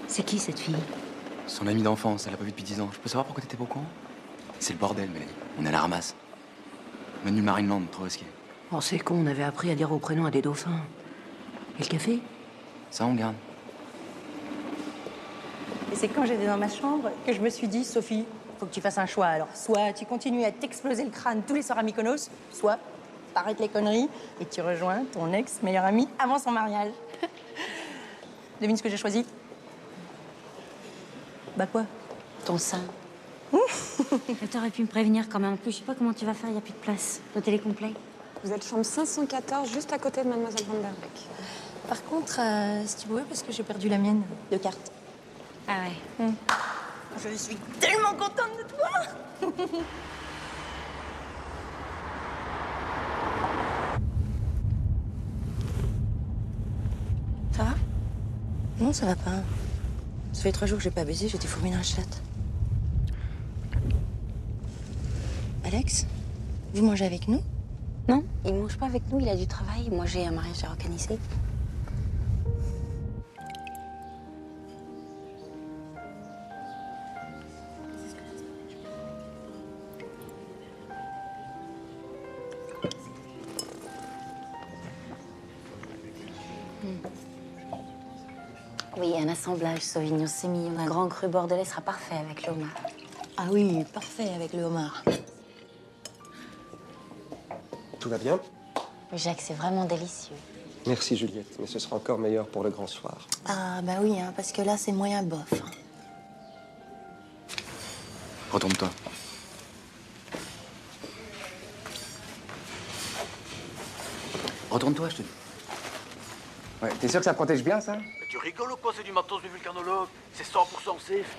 C'est qui, cette fille? Son amie d'enfance, elle l'a pas vue depuis 10 ans. Je peux savoir pourquoi t'étais pas au courant? C'est le bordel, Mélanie. On est à la ramasse. Manu Marineland, trop risqué. Oh, c'est con, on avait appris à dire au prénom à des dauphins. Et le café? Ça, on garde. Et c'est quand j'étais dans ma chambre que je me suis dit, Sophie, faut que tu fasses un choix. Alors, soit tu continues à t'exploser le crâne tous les soirs à Mykonos, soit t'arrêtes les conneries et tu rejoins ton ex-meilleur ami avant son mariage. Devine ce que j'ai choisi? Bah quoi? Ton sein. T'aurais pu me prévenir quand même. En plus, je sais pas comment tu vas faire, il n'y a plus de place. L'hôtel est complet. Vous êtes chambre 514, juste à côté de Mademoiselle Van Der Beek. Par contre, si tu pouvais, parce que j'ai perdu la mienne de carte. Ah ouais. Je suis tellement contente de toi. Ça va? Non, ça va pas. Ça fait 3 jours que j'ai pas baisé, j'étais fourmée dans la chatte. Alex, vous mangez avec nous? Non, il mange pas avec nous, il a du travail. Moi, j'ai un mariage à organiser. Oui, un assemblage Sauvignon Sémillon. Un grand cru bordelais sera parfait avec le homard. Ah oui, parfait avec le homard. Tout va bien? Jacques, c'est vraiment délicieux. Merci Juliette, mais ce sera encore meilleur pour le grand soir. Ah bah oui, hein, parce que là, c'est moyen bof. Hein. Retourne-toi. Retourne-toi, je te dis. Ouais, t'es sûr que ça protège bien, ça? Mais tu rigoles ou quoi? C'est du matos de vulcanologue. C'est 100% safe.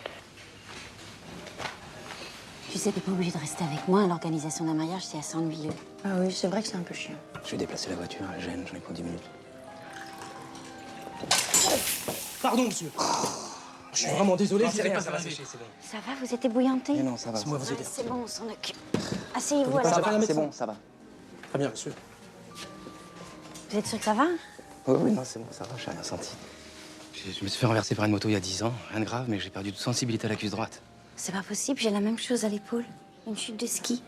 Tu sais, t'es pas obligé de rester avec moi. L'organisation d'un mariage, c'est assez ennuyeux. Ah oui, c'est vrai que c'est un peu chiant. Je vais déplacer la voiture, elle gêne, j'en ai pour 10 minutes. Pardon, monsieur. Je suis vraiment désolé, Non, c'est c'est rien, rien, ça va ça va. sécher, c'est bon. Ça va, vous êtes ébouillanté? Mais non, ça va. Laisse-moi vous aider. C'est bon, on s'en occupe. Asseyez-vous à Pas la appelle un C'est médecin. bon, ça va. Très bien, monsieur. Vous êtes sûr que ça va? Oui, oui, non, c'est bon, ça va, j'ai rien senti. Je me suis fait renverser par une moto il y a 10 ans, rien de grave, mais j'ai perdu toute sensibilité à la cuisse droite. C'est pas possible, j'ai la même chose à l'épaule. Une chute de ski.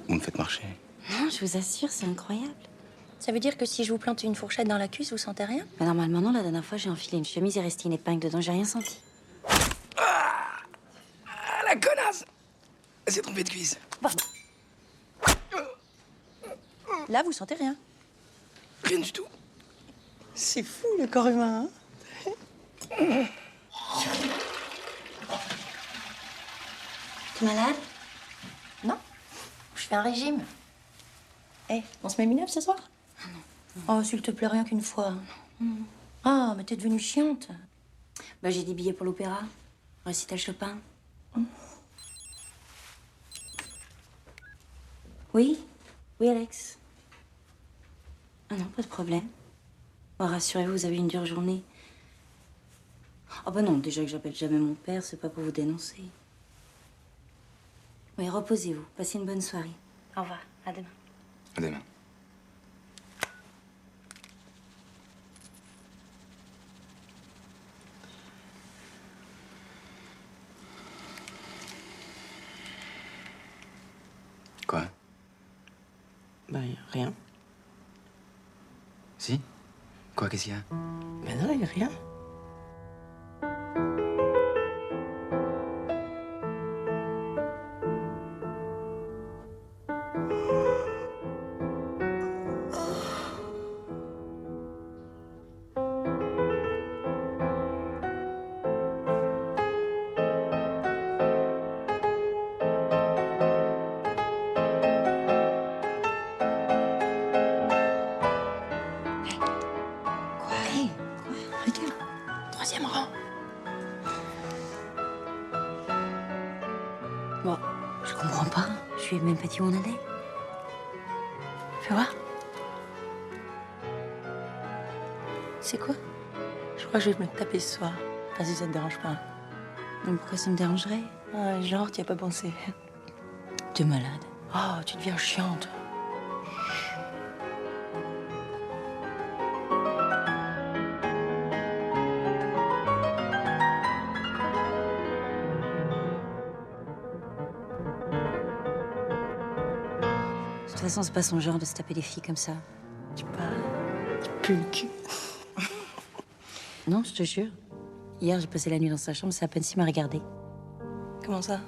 Vous me faites marcher. Non, je vous assure, c'est incroyable. Ça veut dire que si je vous plante une fourchette dans la cuisse, vous sentez rien? Mais normalement, non, la dernière fois, j'ai enfilé une chemise et resté une épingle dedans, j'ai rien senti. Ah, la connasse! Elle s'est trompée de cuisse. Là, vous sentez rien. Rien du tout. C'est fou, le corps humain, hein? T'es malade? Non. Je fais un régime. Eh, on se met minable ce soir? Oh, s'il te plaît, rien qu'une fois. Ah, mais t'es devenue chiante. Bah, j'ai des billets pour l'opéra. Récital Chopin. Oui? Oui, Alex? Ah non, pas de problème. Oh, rassurez-vous, vous avez une dure journée. Oh bah non, déjà que j'appelle jamais mon père, c'est pas pour vous dénoncer. Oui, reposez-vous. Passez une bonne soirée. Au revoir. À demain. À demain. Quoi? Ben, rien. Si? Quoi, qu'est-ce qu'il y a? Ben non, y a rien. Troisième rang. Bon, je comprends pas. Je lui ai même pas dit où on allait. Fais voir. C'est quoi? Je crois que je vais me taper ce soir. Enfin, si ça te dérange pas. Mais pourquoi ça me dérangerait? Ah, genre, t'y as pas pensé. T'es malade. Oh, tu deviens chiante. De toute façon, c'est pas son genre de se taper des filles comme ça. Tu pues le cul. Non, je te jure. Hier, j'ai passé la nuit dans sa chambre, c'est à peine s'il m'a regardé. Comment ça?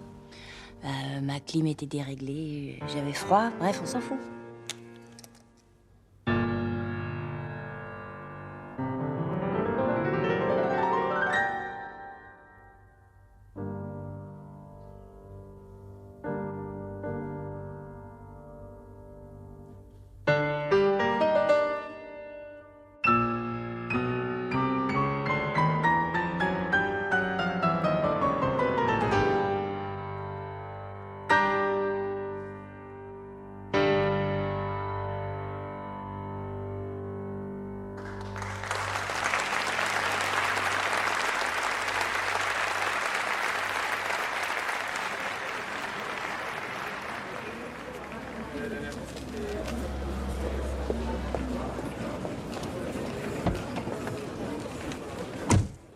Ma clim était déréglée, j'avais froid. Bref, on s'en fout.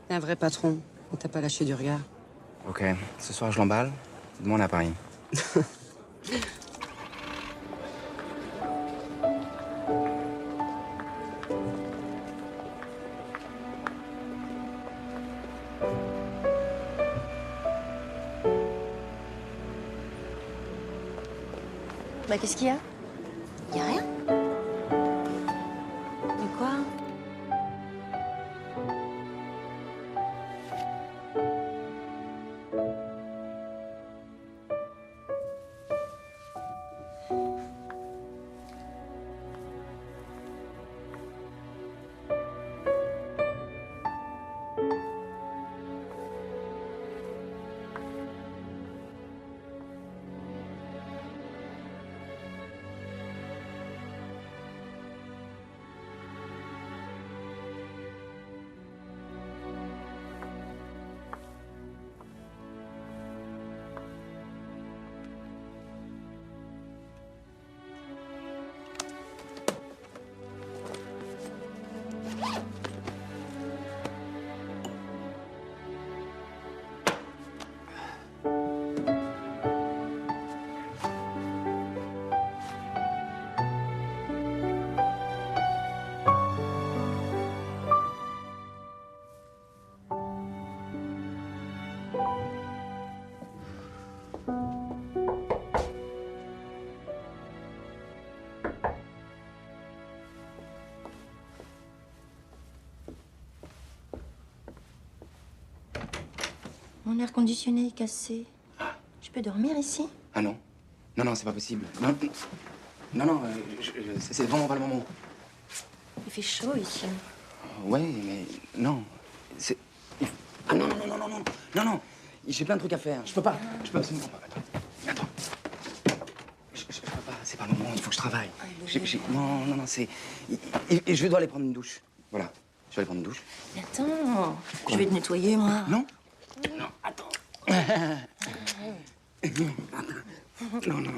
T'es un vrai patron. On t'a pas lâché du regard. Ok, ce soir je l'emballe. Demain on est à Paris. Bah, qu'est-ce qu'il y a? Y a rien. Mais quoi? Mon air conditionné est cassé. Je peux dormir ici? Ah non. Non, non, c'est pas possible. Non, non, c'est vraiment pas le moment. Il fait chaud ici. Ouais, mais non. C'est... Ah non, non, non, non, non, non, non. J'ai plein de trucs à faire. Je peux pas. Je peux absolument pas. Attends. Je peux pas. C'est pas le moment. Il faut que je travaille. Non, non, non, c'est... Et je dois aller prendre une douche. Voilà. Je vais aller prendre une douche. Mais attends. Je vais te nettoyer, moi. Non. Non, attends. Non, non, non.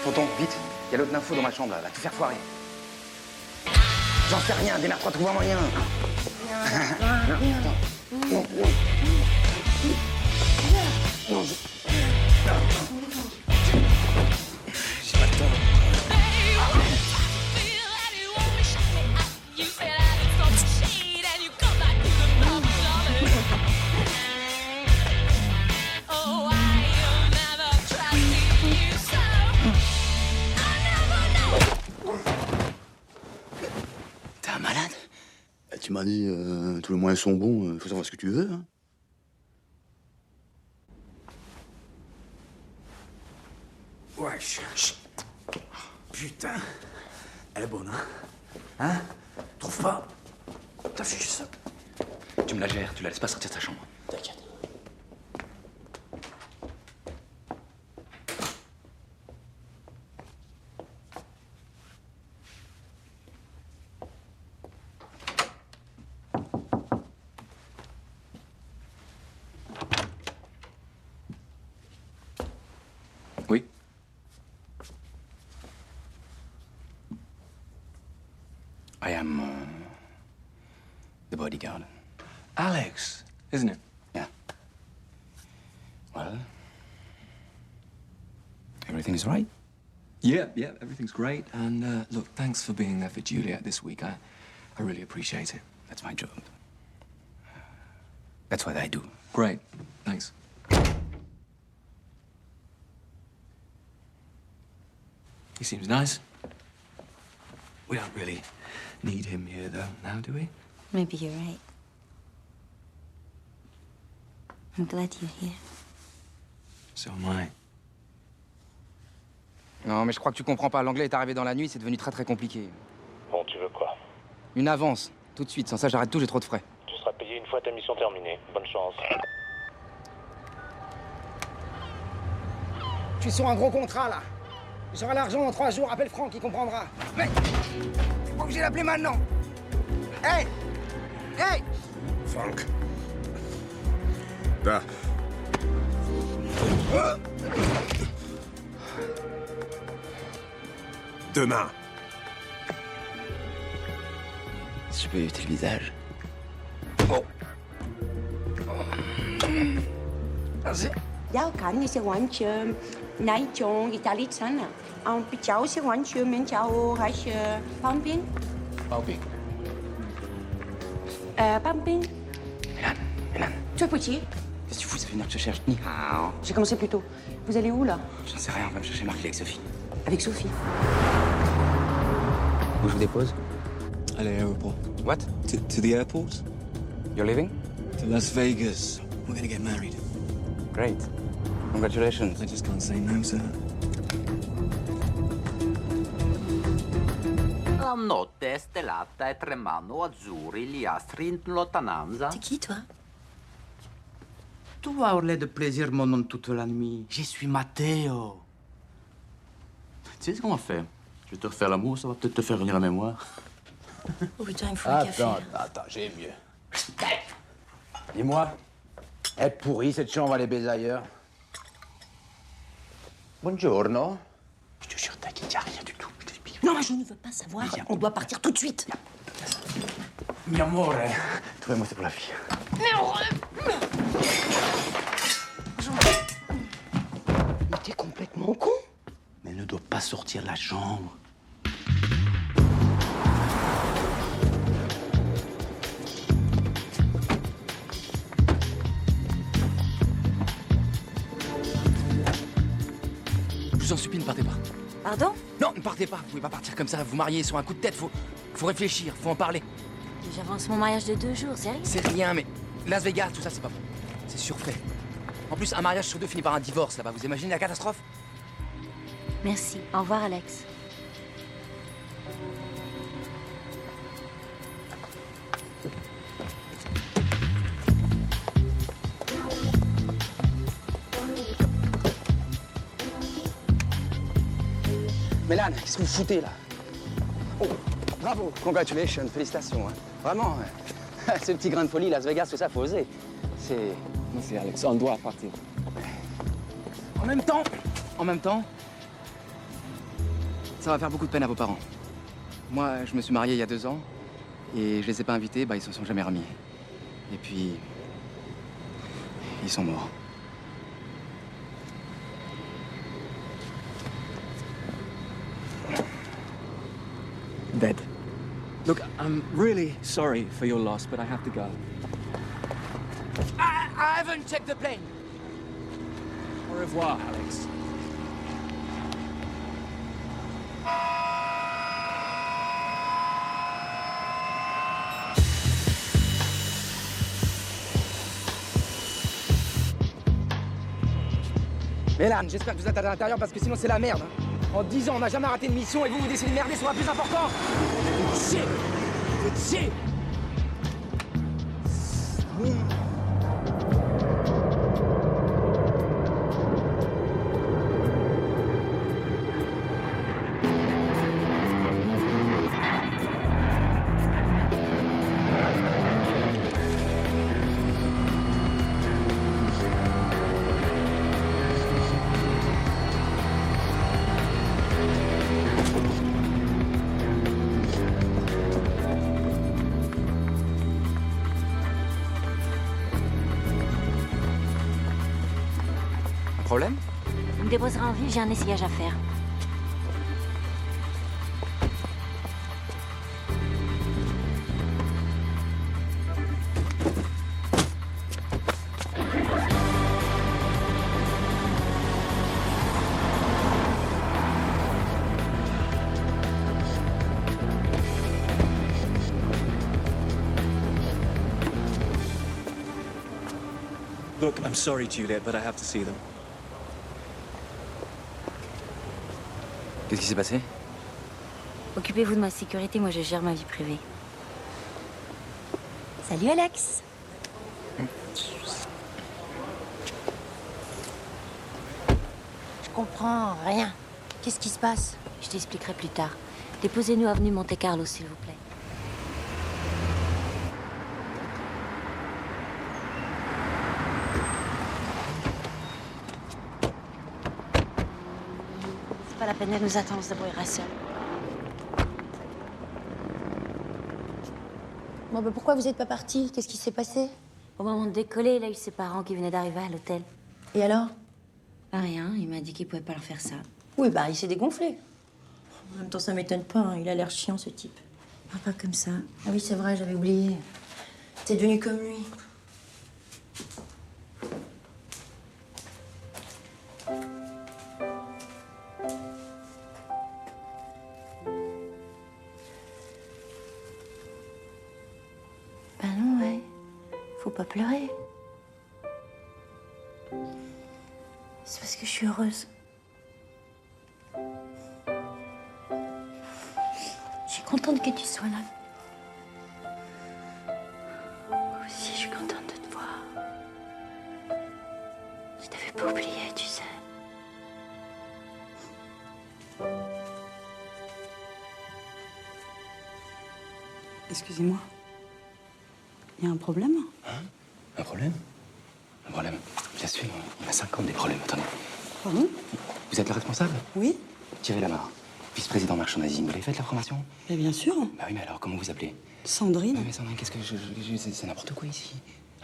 Tonton, vite. Il y a l'autre nympho dans ma chambre, là. Elle va tout faire foirer. J'en sais rien. Démerde-toi, trouve un moyen. Non, attends. Non, non. Non, j'ai pas le temps. T'es un malade? Tu m'as dit, tous les moyens sont bons, faut savoir ce que tu veux, hein. Ouais, putain. Elle est bonne, hein? Hein? Trouve pas? T'as fichu ça? Tu me la gères, tu la laisses pas sortir de sa chambre. T'inquiète. Oui. I am the bodyguard. Alex, isn't it? Yeah. Well, everything is right. Yeah, everything's great. And look, thanks for being there for Juliet this week. I really appreciate it. That's my job. That's what I do. Great, thanks. He seems nice. We don't really need him here, though, now, do we? Maybe you're right. I'm glad you're here. So am I. Non, mais je crois que tu comprends pas. L'anglais est arrivé dans la nuit, c'est devenu très très compliqué. Bon, tu veux quoi? Une avance, tout de suite. Sans ça, j'arrête tout, j'ai trop de frais. Tu seras payé une fois ta mission terminée. Bonne chance. Je suis sur un gros contrat, là. J'aurai l'argent en 3 jours. Appelle Franck, il comprendra. Mais t'es pas obligé d'appeler maintenant. Hey! Hey! Franck. Da. Demain. Je peux éviter le visage. Oh. Merci. Giao cảnh thì sẽ quán chơi nãy chọn Italy sana. Ông bị cháu sẽ quán chơi mình cháu hay chơi phong pin. Phong pin. Pamping. Mélan, Tu es potier? qu'est-ce que tu fous? Ça fait une heure que je te cherche. Ni hao. J'ai commencé plus tôt. Vous allez où, là? J'en sais rien, on va me chercher Marc avec Sophie. Avec Sophie. Où je vous dépose? À l'aéroport. What? To the airport? You're leaving? To Las Vegas. We're gonna get married. Great. Congratulations. I just can't say no, sir. La notte è stellata e tremano azzurri gli astri in lontananza. T'es qui, toi? Tu vas hurler de plaisir mon nom toute la nuit. Je suis Matteo. Tu sais ce qu'on va faire? Je vais te refaire l'amour, ça va peut-être te faire relire la mémoire. Oh putain, il me faut un café. Attends, j'ai mieux. Dis-moi, elle est pourrie cette chambre, elle est baise ailleurs. Buongiorno. Je te jure, t'inquiète, y a rien du tout. Je t'explique. Non, mais je ne veux pas savoir. On doit partir tout de suite. Mi amore. Trouvez-moi, c'est pour la fille. Mais t'es complètement con. Mais elle ne doit pas sortir de la chambre. Je vous en supplie, ne partez pas. Pardon? Non, ne partez pas. Vous pouvez pas partir comme ça. Vous marier sur un coup de tête. Faut réfléchir. Faut en parler. J'avance mon mariage de 2 jours, sérieux? C'est rien, mais Las Vegas, tout ça, c'est pas bon. C'est surfait. En plus, un mariage sur 2 finit par un divorce là-bas. Vous imaginez la catastrophe? Merci. Au revoir, Alex. Mélan, qu'est-ce que vous foutez là? Oh, bravo, congratulations, félicitations. Hein. Vraiment, hein. Ce petit grain de folie, Las Vegas, tout ça, faut oser. C'est... Merci, Alex. On doit partir. En même temps, ça va faire beaucoup de peine à vos parents. Moi, je me suis marié il y a 2 ans, et je les ai pas invités, bah ils s'en sont jamais remis. Et puis... ils sont morts. Dead. Look, I'm really sorry for your loss, but I have to go. I haven't checked the plane. Au revoir, Alex. Mélan, j'espère que vous êtes à l'intérieur parce que sinon c'est la merde. Hein. En 10 ans, on n'a jamais raté une mission et vous décidez de merder sur la plus importante. Faites chier. Faites chier. Problème? Vous me déposerez en ville, j'ai un essayage à faire. Look, I'm sorry, Juliet, but I have to see them. Qu'est-ce qui s'est passé? Occupez-vous de ma sécurité, moi je gère ma vie privée. Salut Alex. Je comprends rien. Qu'est-ce qui se passe? Je t'expliquerai plus tard. Déposez-nous avenue Monte-Carlo, s'il vous plaît. C'est pas la peine, elle nous attend, on se débrouillera seul. Bon, bah pourquoi vous n'êtes pas parti? Qu'est-ce qui s'est passé? Au moment de décoller, il a eu ses parents qui venaient d'arriver à l'hôtel. Et alors? Rien, il m'a dit qu'il pouvait pas leur faire ça. Oui, bah il s'est dégonflé. En même temps, ça m'étonne pas, hein. Il a l'air chiant, ce type. Pas comme ça. Ah oui, c'est vrai, j'avais oublié. T'es devenu comme lui. Ben non, ouais. Faut pas pleurer. C'est parce que je suis heureuse. Je suis contente que tu sois là. Moi aussi, je suis contente de te voir. Je t'avais pas oublié, tu sais. Excusez-moi. Il y a un problème? Un problème? Un problème? Bien sûr, il y a 50 des problèmes. Attendez. Pardon? Vous êtes le responsable? Oui. Thierry Lamarre, vice-président marchandising. Vous l'avez fait la formation? Mais bien sûr. Bah oui, mais alors, comment vous appelez? Sandrine. Mais Sandrine, qu'est-ce que c'est n'importe quoi ici.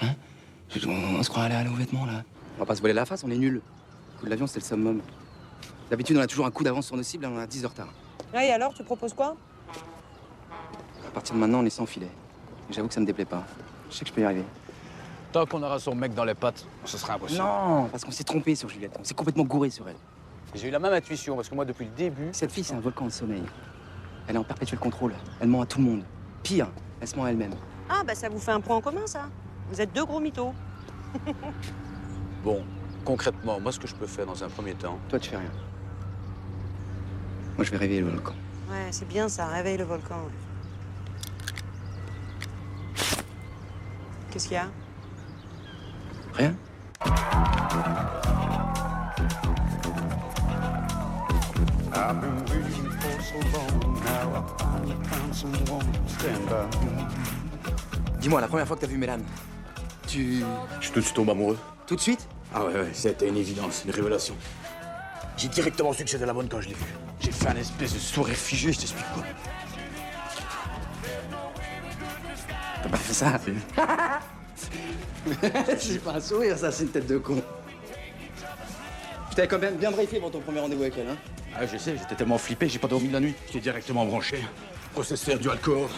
Hein? On se croit aller aux vêtements, là. On va pas se voiler la face, on est nuls. Le coup de l'avion, c'est le summum. D'habitude, on a toujours un coup d'avance sur nos cibles, là, on a 10 heures de retard. Ouais, et alors, tu proposes quoi? À partir de maintenant, on est sans filet. Et j'avoue que ça me déplaît pas. Je sais que je peux y arriver. Tant qu'on aura son mec dans les pattes, ce sera impossible. Non, parce qu'on s'est trompé sur Juliette. On s'est complètement gouré sur elle. J'ai eu la même intuition, parce que moi, depuis le début... Cette fille, c'est un volcan de sommeil. Elle est en perpétuel contrôle. Elle ment à tout le monde. Pire, elle se ment à elle-même. Ah, bah ça vous fait un point en commun, ça. Vous êtes deux gros mythos. Bon, concrètement, moi, ce que je peux faire dans un premier temps... Toi, tu fais rien. Moi, je vais réveiller le volcan. Ouais, c'est bien ça, réveille le volcan. Qu'est-ce qu'il y a? Rien. I've been waiting for so long now. I finally found someone to stand by me. Dis-moi, la première fois que t'as vu Mélane, tu... Je suis tout de suite tombé amoureux. Tout de suite? Ah ouais, c'était une évidence, une révélation. J'ai directement su que c'était la bonne quand je l'ai vue. J'ai fait un espèce de sourire figé, je t'explique pas. T'as pas fait ça? C'est pas un sourire, ça, c'est une tête de con. Tu t'avais quand même bien briefé pour ton premier rendez-vous avec elle, hein? Ah, je sais, j'étais tellement flippé, j'ai pas dormi de la nuit. J'étais directement branché. Processeur du alcool.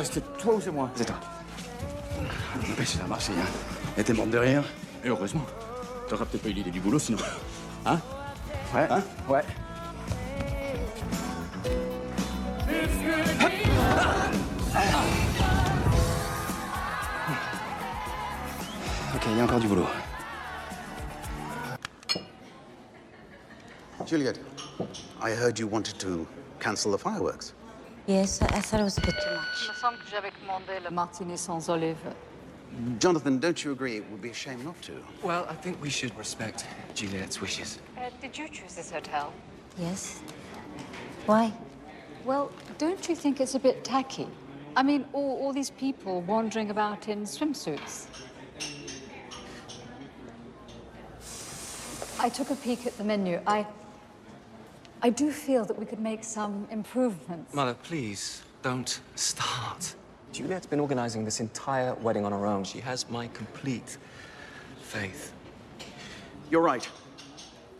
C'était toi ou c'est moi? C'est toi. N'empêche, ça a marché, hein. Elle était morte de rire. Et heureusement. T'auras peut-être pas eu l'idée du boulot, sinon. Hein? Ouais. Hein? Ouais. Ok, il y a encore du boulot. Juliet, I heard you wanted to cancel the fireworks. Yes, I thought it was a bit too much. Il me semble que j'avais commandé le martini sans olive. Jonathan, don't you agree it would be a shame not to? Well, I think we should respect Juliet's wishes. Did you choose this hotel? Yes. Why? Well, don't you think it's a bit tacky? I mean, all these people wandering about in swimsuits. I took a peek at the menu. I do feel that we could make some improvements. Mother, please, don't start. Juliet's been organizing this entire wedding on her own. She has my complete faith. You're right.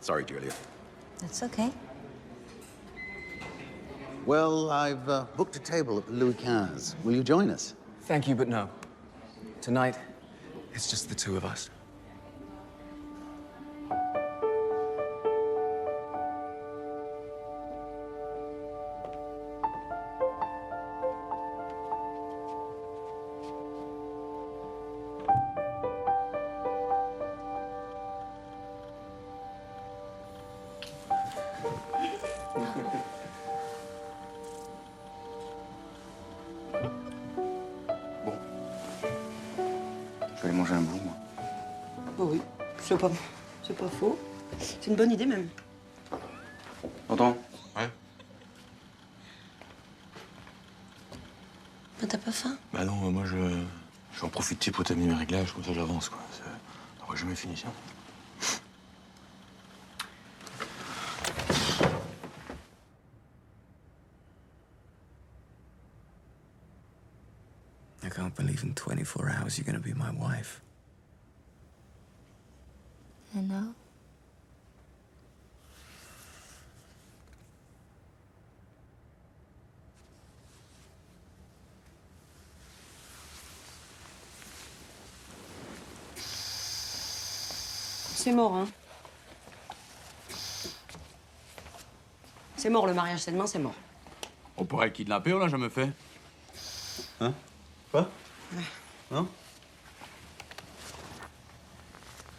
Sorry, Juliet. That's okay. Well, I've booked a table at the Louis XV. Will you join us? Thank you, but no. Tonight, it's just the two of us. Je vais aller manger un bout, moi. Oh oui, c'est pas faux. C'est une bonne idée, même. Tonton? Ouais? Mais t'as pas faim? Bah non, moi je vais en profiter pour terminer mes réglages, comme ça j'avance quoi. On va jamais finir. I can't believe in 24 hours you're gonna be my wife. I know. C'est mort, hein. C'est mort, le mariage, c'est demain, c'est mort. On pourrait le kidnapper, on l'a jamais fait. Hein? Quoi? Ouais. Non?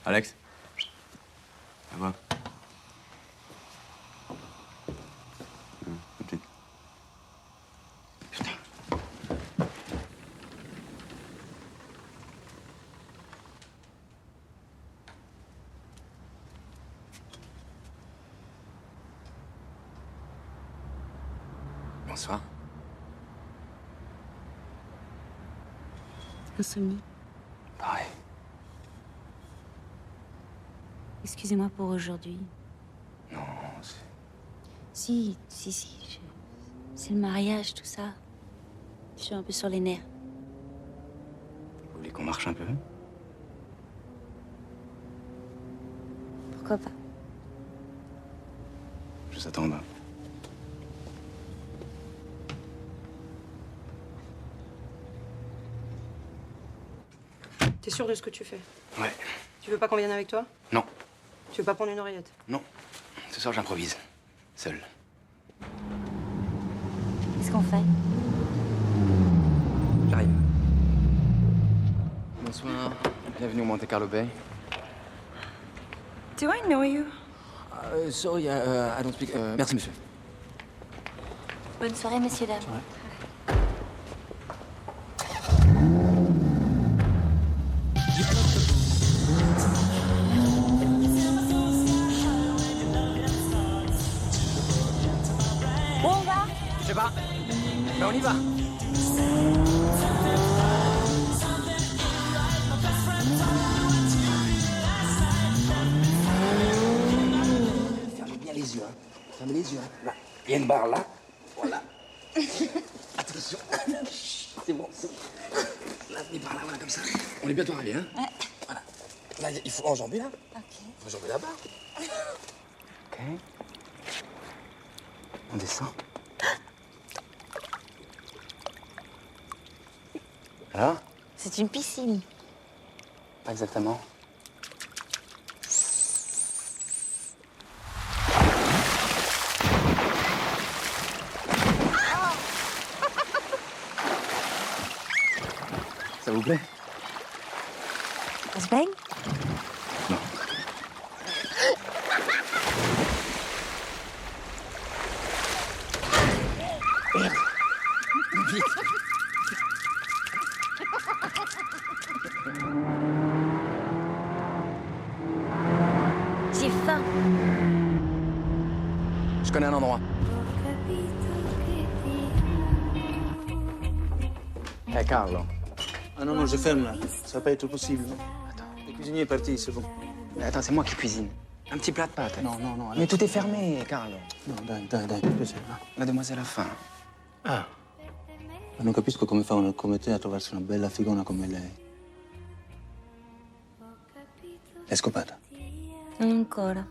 Alex? À voir. Ok. Bonsoir. Insomnie. Pareil. Excusez-moi pour aujourd'hui. Non, c'est... Si. C'est le mariage, tout ça. Je suis un peu sur les nerfs. Vous voulez qu'on marche un peu? Pourquoi pas? Je vous attends en bas. T'es sûr de ce que tu fais? Ouais. Tu veux pas qu'on vienne avec toi? Non. Tu veux pas prendre une oreillette? Non. Ce soir, j'improvise. Seul. Qu'est-ce qu'on fait? J'arrive. Bonsoir. Bienvenue au Monte Carlo Bay. Do I know you? Sorry, I don't speak... merci, monsieur. Bonne soirée, messieurs, dames. Où on va? Je sais pas. Mais on y va. Fermez bien les yeux, hein. Fermez les yeux, hein. Là. Il y a une barre là. Voilà. Attention. C'est bon, c'est bon. Là, venez par là, voilà, comme ça. On est bientôt arrivé, hein. Ouais. Voilà. Là, il faut enjamber, là. Ok. Il faut enjamber la barre. OK. On descend. Alors? C'est une piscine. Pas exactement. Ça vous plaît? On se baigne? Non. Merde. Vite. J'ai faim. Je connais un endroit. Eh, Carlo. Ah non, non, je ferme là. Ça va pas être possible. Attends. Le cuisinier est parti, c'est bon. Mais attends, c'est moi qui cuisine. Un petit plat de pâtes. Non, non, non. Mais tout est fermé, Carlo. No, dai, cos'è? La demoiselle a faim. Ah. Ma non capisco come fa uno come te a trovarsi una bella figona come lei. L'hai scopata? Non ancora.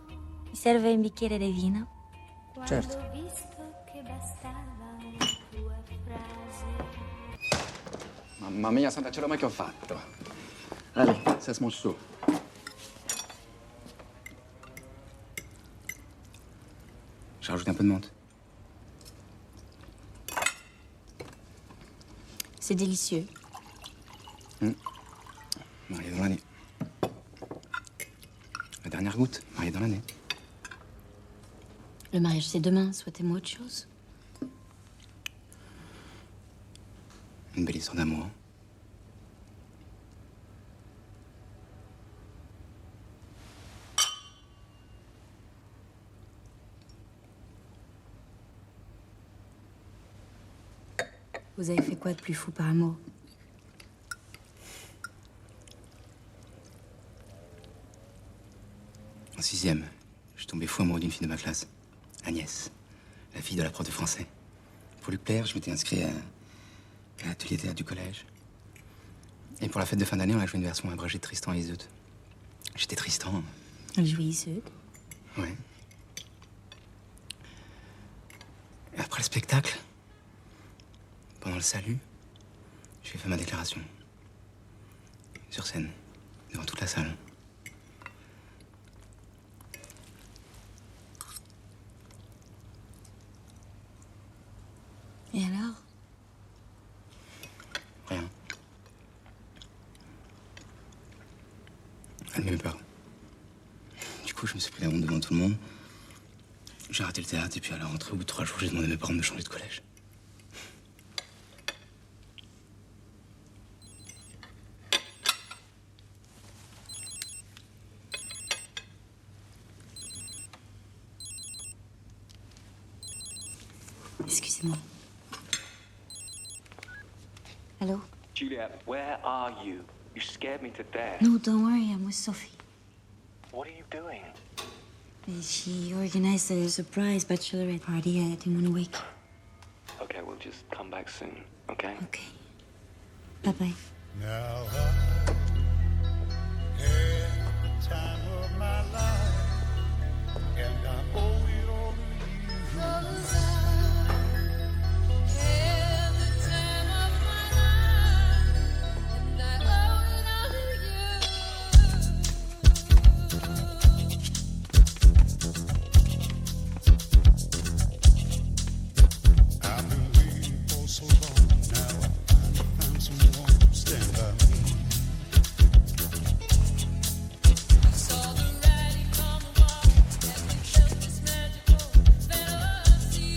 Mi serve un bicchiere di vino? Certo. Mamma mia, santa cielo, ma che ho fatto? Allez, ça se mange chaud. Je rajoute un peu de menthe. C'est délicieux. Mariée dans l'année. La dernière goutte, mariée dans l'année. Le mariage, c'est demain. Souhaitez-moi autre chose. Une belle histoire d'amour. Vous avez fait quoi de plus fou par amour? En 6e, je suis tombé fou amoureux d'une fille de ma classe. Agnès, la fille de la prof de français. Pour lui plaire, je m'étais inscrit à l'atelier théâtre du collège. Et pour la fête de fin d'année, on a joué une version abrégée de Tristan et Iseut. J'étais Tristan. Elle jouait Iseut. Ouais. Et après le spectacle, pendant le salut, j'ai fait ma déclaration. Sur scène, devant toute la salle. Et alors? Rien. Elle m'aimait pas. Du coup, je me suis pris la honte devant tout le monde. J'ai raté le théâtre et puis à la rentrée, au bout de 3 jours, j'ai demandé à mes parents de me changer de collège. Excusez-moi. Allô? Juliet, where are you? You scared me to death. No, don't worry, I'm with Sophie. What are you doing? She organized a surprise bachelorette party. I didn't want to wake. Okay, we'll just come back soon, okay? Okay. Bye-bye. Now I had the time of my life, and I owe it all to you. 'Cause I had the time of my life, and I owe it all to you. I've been waiting for so long. Now I finally found someone to stand by me. I saw the writing on the wall, and we felt this magical fantasy.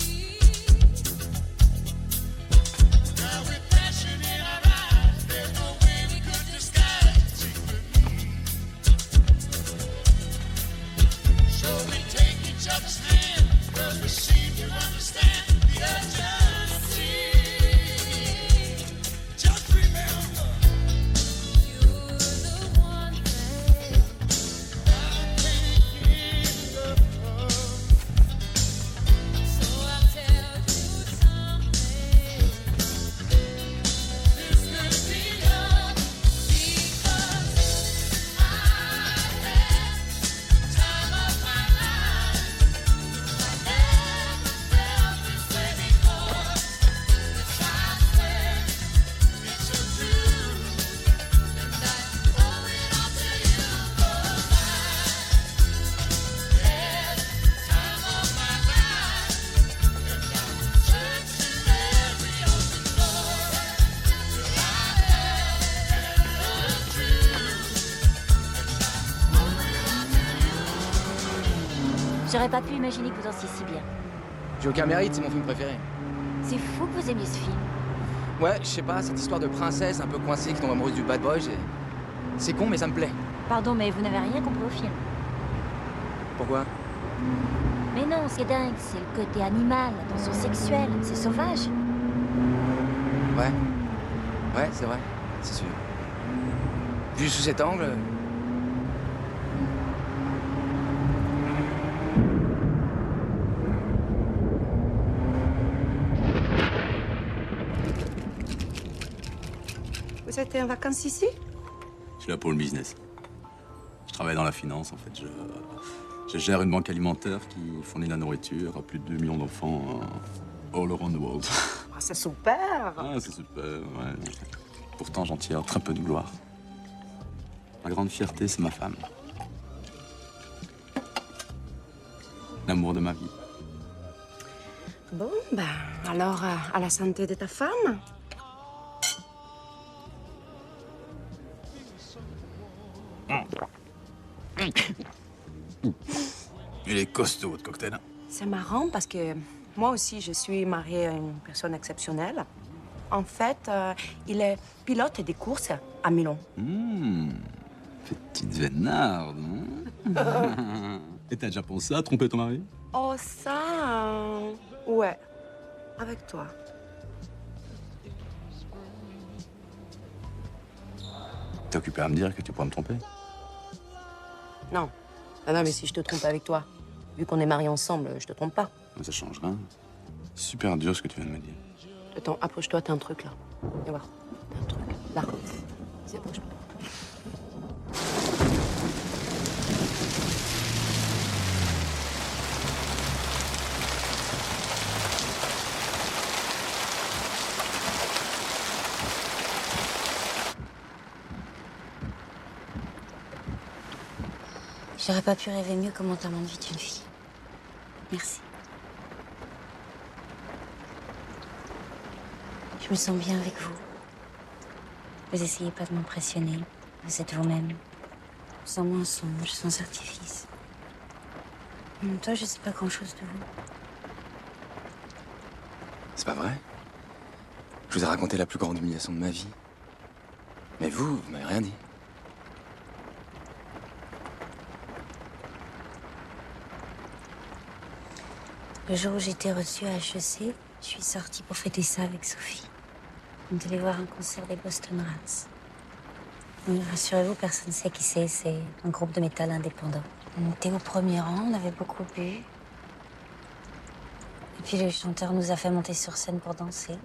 Now with passion in our eyes, there's no way we could disguise it secretly. So we take each other's hand, 'cause we seem to understand the urgency. Just remember, you're the one thing I can't give up. So I'll tell you something. This could be love, because I had the time of my life. I never felt this way before. It's I swear it's a truth, and I owe it all to you. 'Cause I had the time of my life, and I'm searching every open door till I had the truth, and I owe it all to you. J'aurais pas pu imaginer que vous dansiez si bien. J'ai aucun mérite, c'est mon film préféré. C'est fou que vous aimiez ce film. Ouais, je sais pas, cette histoire de princesse un peu coincée qui tombe amoureuse du bad boy, c'est con, mais ça me plaît. Pardon, mais vous n'avez rien compris au film. Pourquoi? Mais non, ce qui est dingue, c'est le côté animal, la tension sexuelle, c'est sauvage. Ouais. Ouais, c'est vrai, c'est sûr. Vu sous cet angle. Vous êtes en vacances ici? Je suis là pour le business. Je travaille dans la finance, en fait. Je gère une banque alimentaire qui fournit la nourriture à plus de 2 millions d'enfants all around the world. Ah, c'est super! Ah, c'est super, ouais. Pourtant, j'en tire très peu de gloire. Ma grande fierté, c'est ma femme. L'amour de ma vie. Bon, ben, alors, à la santé de ta femme. Il est costaud, votre cocktail. C'est marrant parce que moi aussi, je suis mariée à une personne exceptionnelle. En fait, il est pilote des courses à Milan. Petite vénarde, hein? Et t'as déjà pensé à tromper ton mari? Oh, ça... ouais, avec toi. T'es occupé à me dire que tu pourras me tromper? Non. Ah non, mais si je te trompe avec toi, vu qu'on est mariés ensemble, je te trompe pas. Mais ça change rien. Super dur ce que tu viens de me dire. Attends, approche-toi, t'as un truc là. Viens voir. T'as un truc. Là. Vas-y, approche-toi. J'aurais pas pu rêver mieux comme entamant de vie d'une fille. Merci. Je me sens bien avec vous. Vous essayez pas de m'impressionner. Vous êtes vous-même. Sans mensonge, sans artifice. En même temps, je sais pas grand-chose de vous. C'est pas vrai? Je vous ai raconté la plus grande humiliation de ma vie. Mais vous m'avez rien dit. Le jour où j'ai été reçue à HEC, je suis sortie pour fêter ça avec Sophie. On est allé voir un concert des Boston Rats. Mais rassurez-vous, personne ne sait qui c'est. C'est un groupe de métal indépendant. On était au premier rang, on avait beaucoup bu. Et puis le chanteur nous a fait monter sur scène pour danser.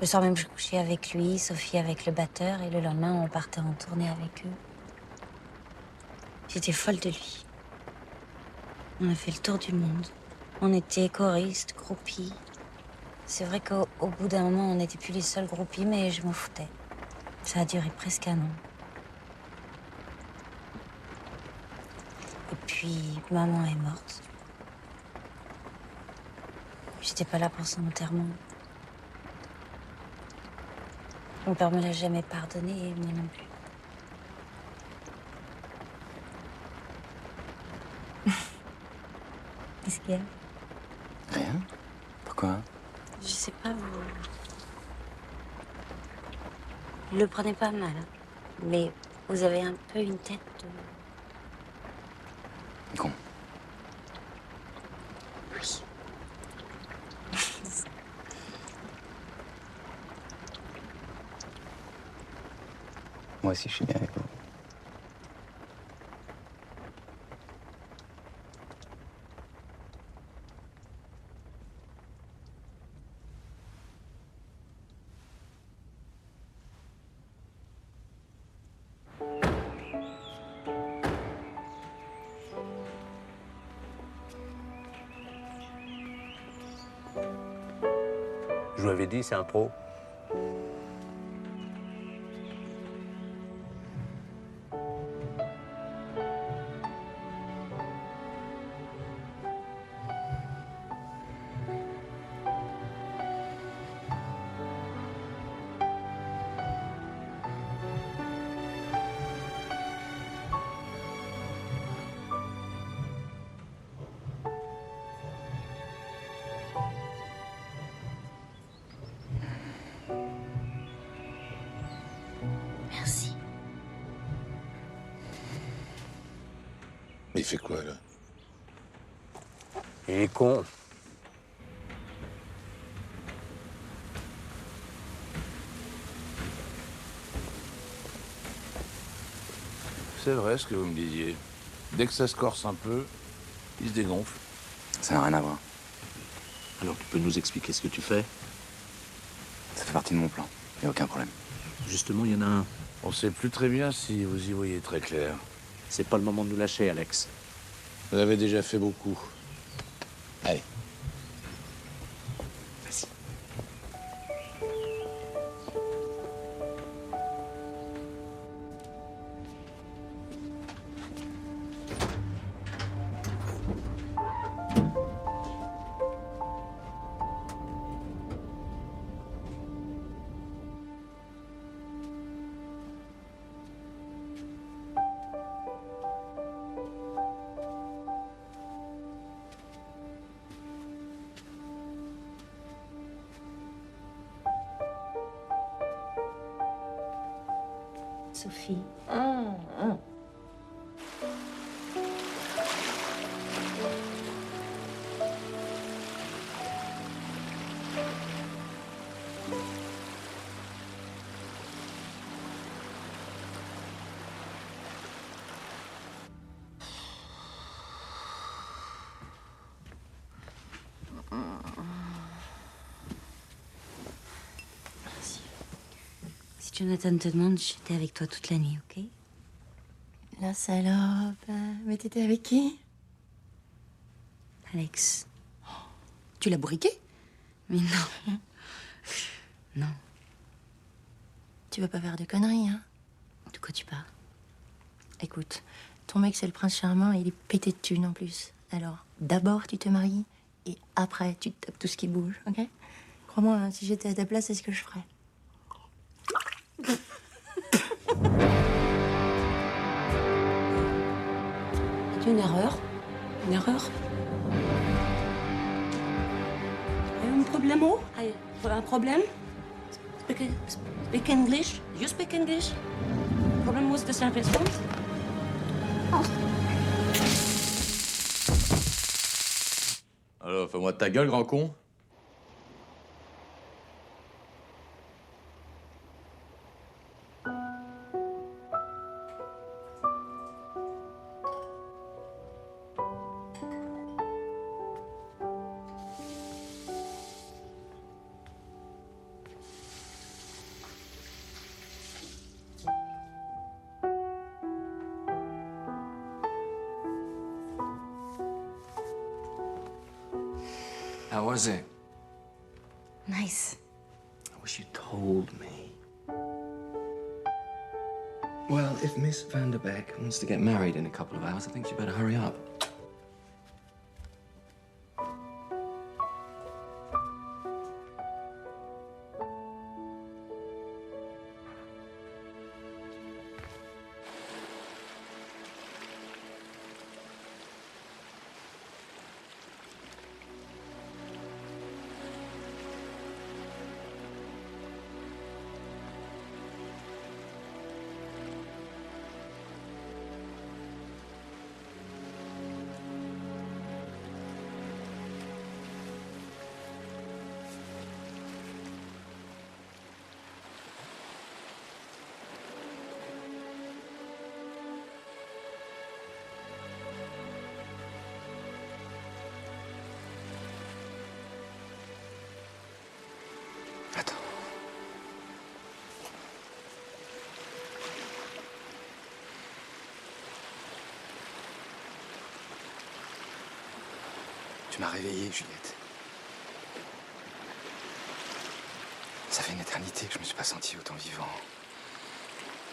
Le soir même, je couchais avec lui, Sophie avec le batteur, et le lendemain, on partait en tournée avec eux. J'étais folle de lui. On a fait le tour du monde. On était choristes, groupies. C'est vrai qu'au bout d'un moment, on n'était plus les seuls groupies, mais je m'en foutais. Ça a duré presque un an. Et puis, maman est morte. J'étais pas là pour son enterrement. Mon père me l'a jamais pardonné, et moi non plus. Qu'est-ce qu'il y a? Rien? Pourquoi? Je sais pas, vous... Le prenez pas mal, hein. Mais vous avez un peu une tête de... Con. Oui. Moi aussi, je suis bien avec vous. Je vous avais dit, c'est un pro. Merci. Il fait quoi, là? Il est con. C'est vrai ce que vous me disiez. Dès que ça se corse un peu, il se dégonfle. Ça n'a rien à voir. Alors, tu peux nous expliquer ce que tu fais? Ça fait partie de mon plan. Y a aucun problème. Justement, il y en a un. On sait plus très bien si vous y voyez très clair. C'est pas le moment de nous lâcher, Alex. Vous avez déjà fait beaucoup. Allez. Vas-y. Sophie. Si Jonathan te demande, j'étais avec toi toute la nuit, ok? La salope. Mais t'étais avec qui? Alex. Tu l'as bourriqué? Mais non. Non. Tu vas pas faire de conneries, hein? De quoi tu parles? Écoute, ton mec, c'est le prince charmant et il est pété de thunes en plus. Alors, d'abord, tu te maries et après, tu te tapes tout ce qui bouge, ok? Crois-moi, hein, si j'étais à ta place, c'est ce que je ferais. C'est une erreur. Une erreur. Un problème? Un problème? Speak English? You speak English? Problem with the service phone? Alors, fais-moi de ta gueule, grand con. How was it? Nice. I wish you told me. Well, if Miss Vanderbeck wants to get married in a couple of hours, I think you better hurry up. Tu m'as réveillée, Juliette. Ça fait une éternité que je me suis pas senti autant vivant.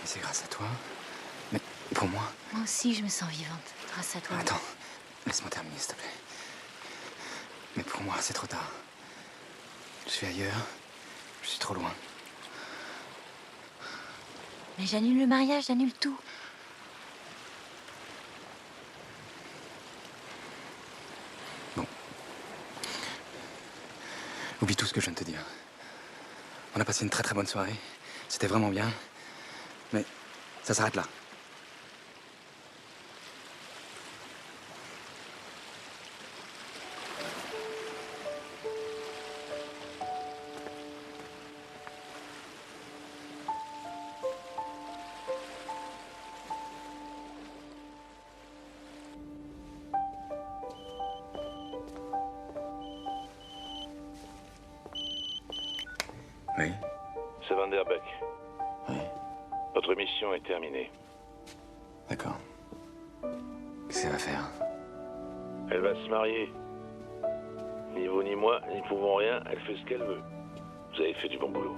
Et c'est grâce à toi. Mais pour moi... Moi aussi, je me sens vivante, grâce à toi. Attends, laisse-moi terminer, s'il te plaît. Mais pour moi, c'est trop tard. Je suis ailleurs. Je suis trop loin. Mais j'annule le mariage, j'annule tout. Oublie tout ce que je viens de te dire. On a passé une très très bonne soirée. C'était vraiment bien. Mais ça s'arrête là. Oui. C'est Vanderbeck. Oui. Votre mission est terminée. D'accord. Qu'est-ce qu'elle va faire? Elle va se marier. Ni vous ni moi n'y pouvons rien, elle fait ce qu'elle veut. Vous avez fait du bon boulot.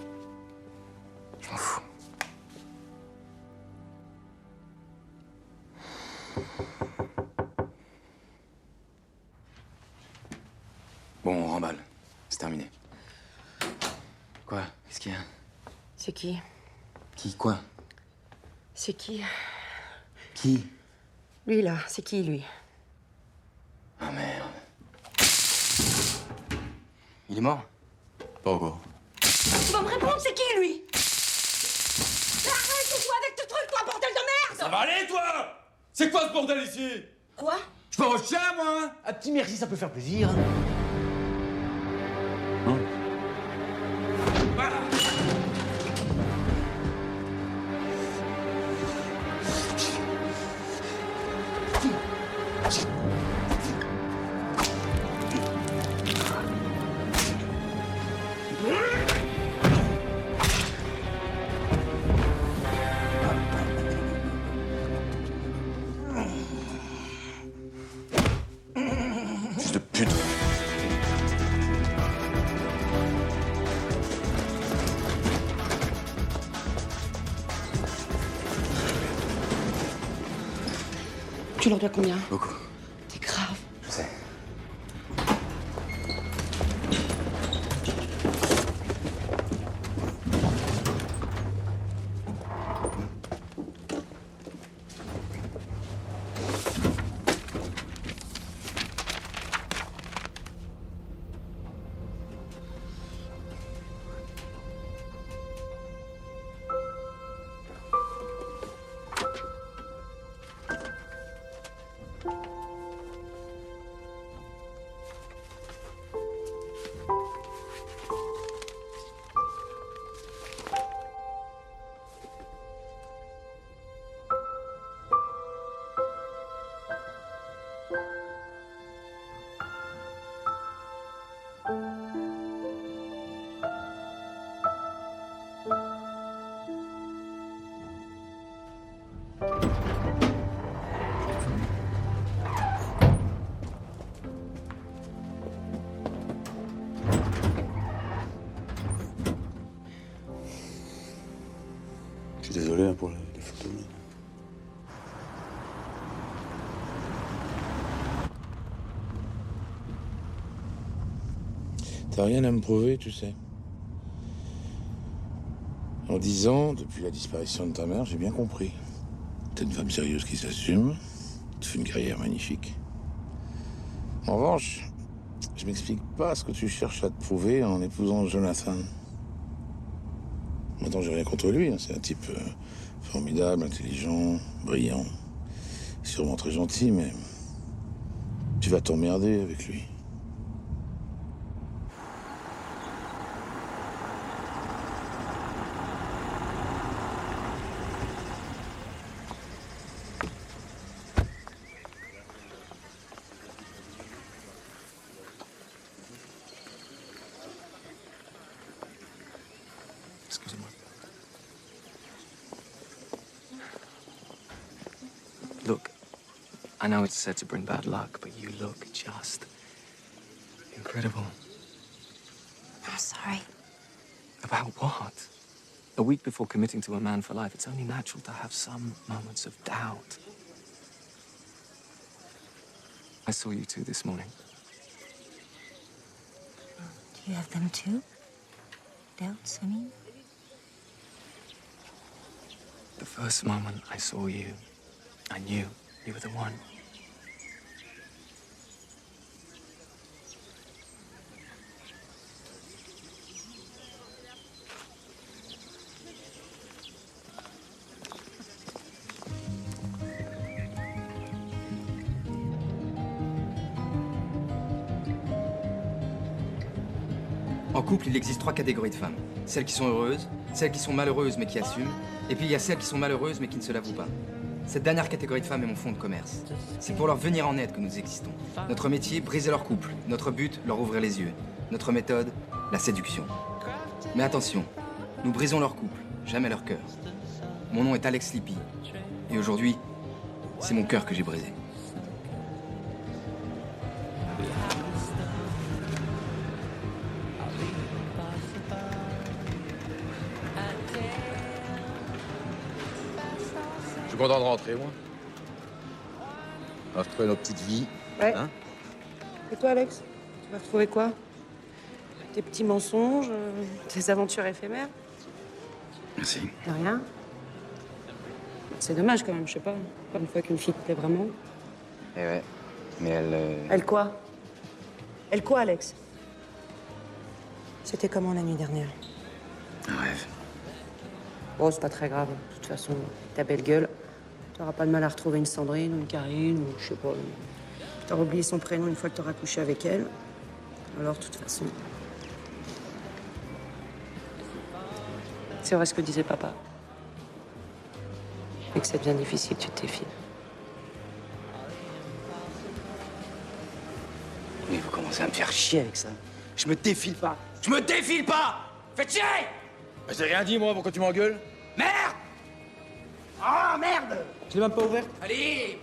Je m'en fous. Bon, on remballe. C'est terminé. Quoi? Qu'est-ce qu'il y a? C'est qui? Qui? Quoi? C'est qui? Qui? Lui, là. C'est qui, lui? Ah, merde. Il est mort? Pas encore. Tu vas me répondre, c'est qui, lui? Arrête-toi avec ce truc, toi, bordel de merde! Ça va aller, toi? C'est quoi ce bordel ici? Quoi? Je pars au chien, moi. Un petit merci, ça peut faire plaisir. Fils de pute. Tu leur dois combien? Beaucoup. T'es grave. Je sais. Je suis désolé hein, pour les photos. Là. T'as rien à me prouver, tu sais. En 10 ans, depuis la disparition de ta mère, j'ai bien compris. T'es une femme sérieuse qui s'assume. Tu fais une carrière magnifique. En revanche, je m'explique pas ce que tu cherches à te prouver en épousant Jonathan. Maintenant, j'ai rien contre lui. Hein. C'est un type formidable, intelligent, brillant. Sûrement très gentil, mais tu vas t'emmerder avec lui. Excusez-moi. Look, I know it's said to bring bad luck, but you look just incredible. I'm sorry. About what? A week before committing to a man for life, it's only natural to have some moments of doubt. I saw you two this morning. Do you have them too? Doubts, I mean? The first moment I saw you, I knew you were the one. En couple, il existe 3 catégories de femmes. Celles qui sont heureuses, celles qui sont malheureuses mais qui assument, et puis il y a celles qui sont malheureuses mais qui ne se l'avouent pas. Cette dernière catégorie de femmes est mon fonds de commerce. C'est pour leur venir en aide que nous existons. Notre métier, briser leur couple. Notre but, leur ouvrir les yeux. Notre méthode, la séduction. Mais attention, nous brisons leur couple, jamais leur cœur. Mon nom est Alex Lippi. Et aujourd'hui, c'est mon cœur que j'ai brisé. Je suis content de rentrer, moi. On va retrouver nos petites vies. Ouais. Hein? Et toi, Alex? Tu vas retrouver quoi? Tes petits mensonges, tes aventures éphémères? Merci. De rien. C'est dommage quand même, je sais pas. Pas une fois qu'une fille te plaît vraiment. Eh ouais, mais elle... Elle quoi? Elle quoi, Alex? C'était comment la nuit dernière? Un rêve. Bon, c'est pas très grave. De toute façon, ta belle gueule, t'auras pas de mal à retrouver une Sandrine ou une Karine ou je sais pas. T'auras oublié son prénom une fois que t'auras couché avec elle. Alors, de toute façon... C'est vrai ce que disait papa. Et que ça devient difficile, tu te défiles. Mais vous commencez à me faire chier avec ça. Je me défile pas. Je me défile pas! Faites chier! J'ai rien dit, moi, pourquoi tu m'engueules? Merde! Ah, merde! Je l'ai même pas ouvert. Allez!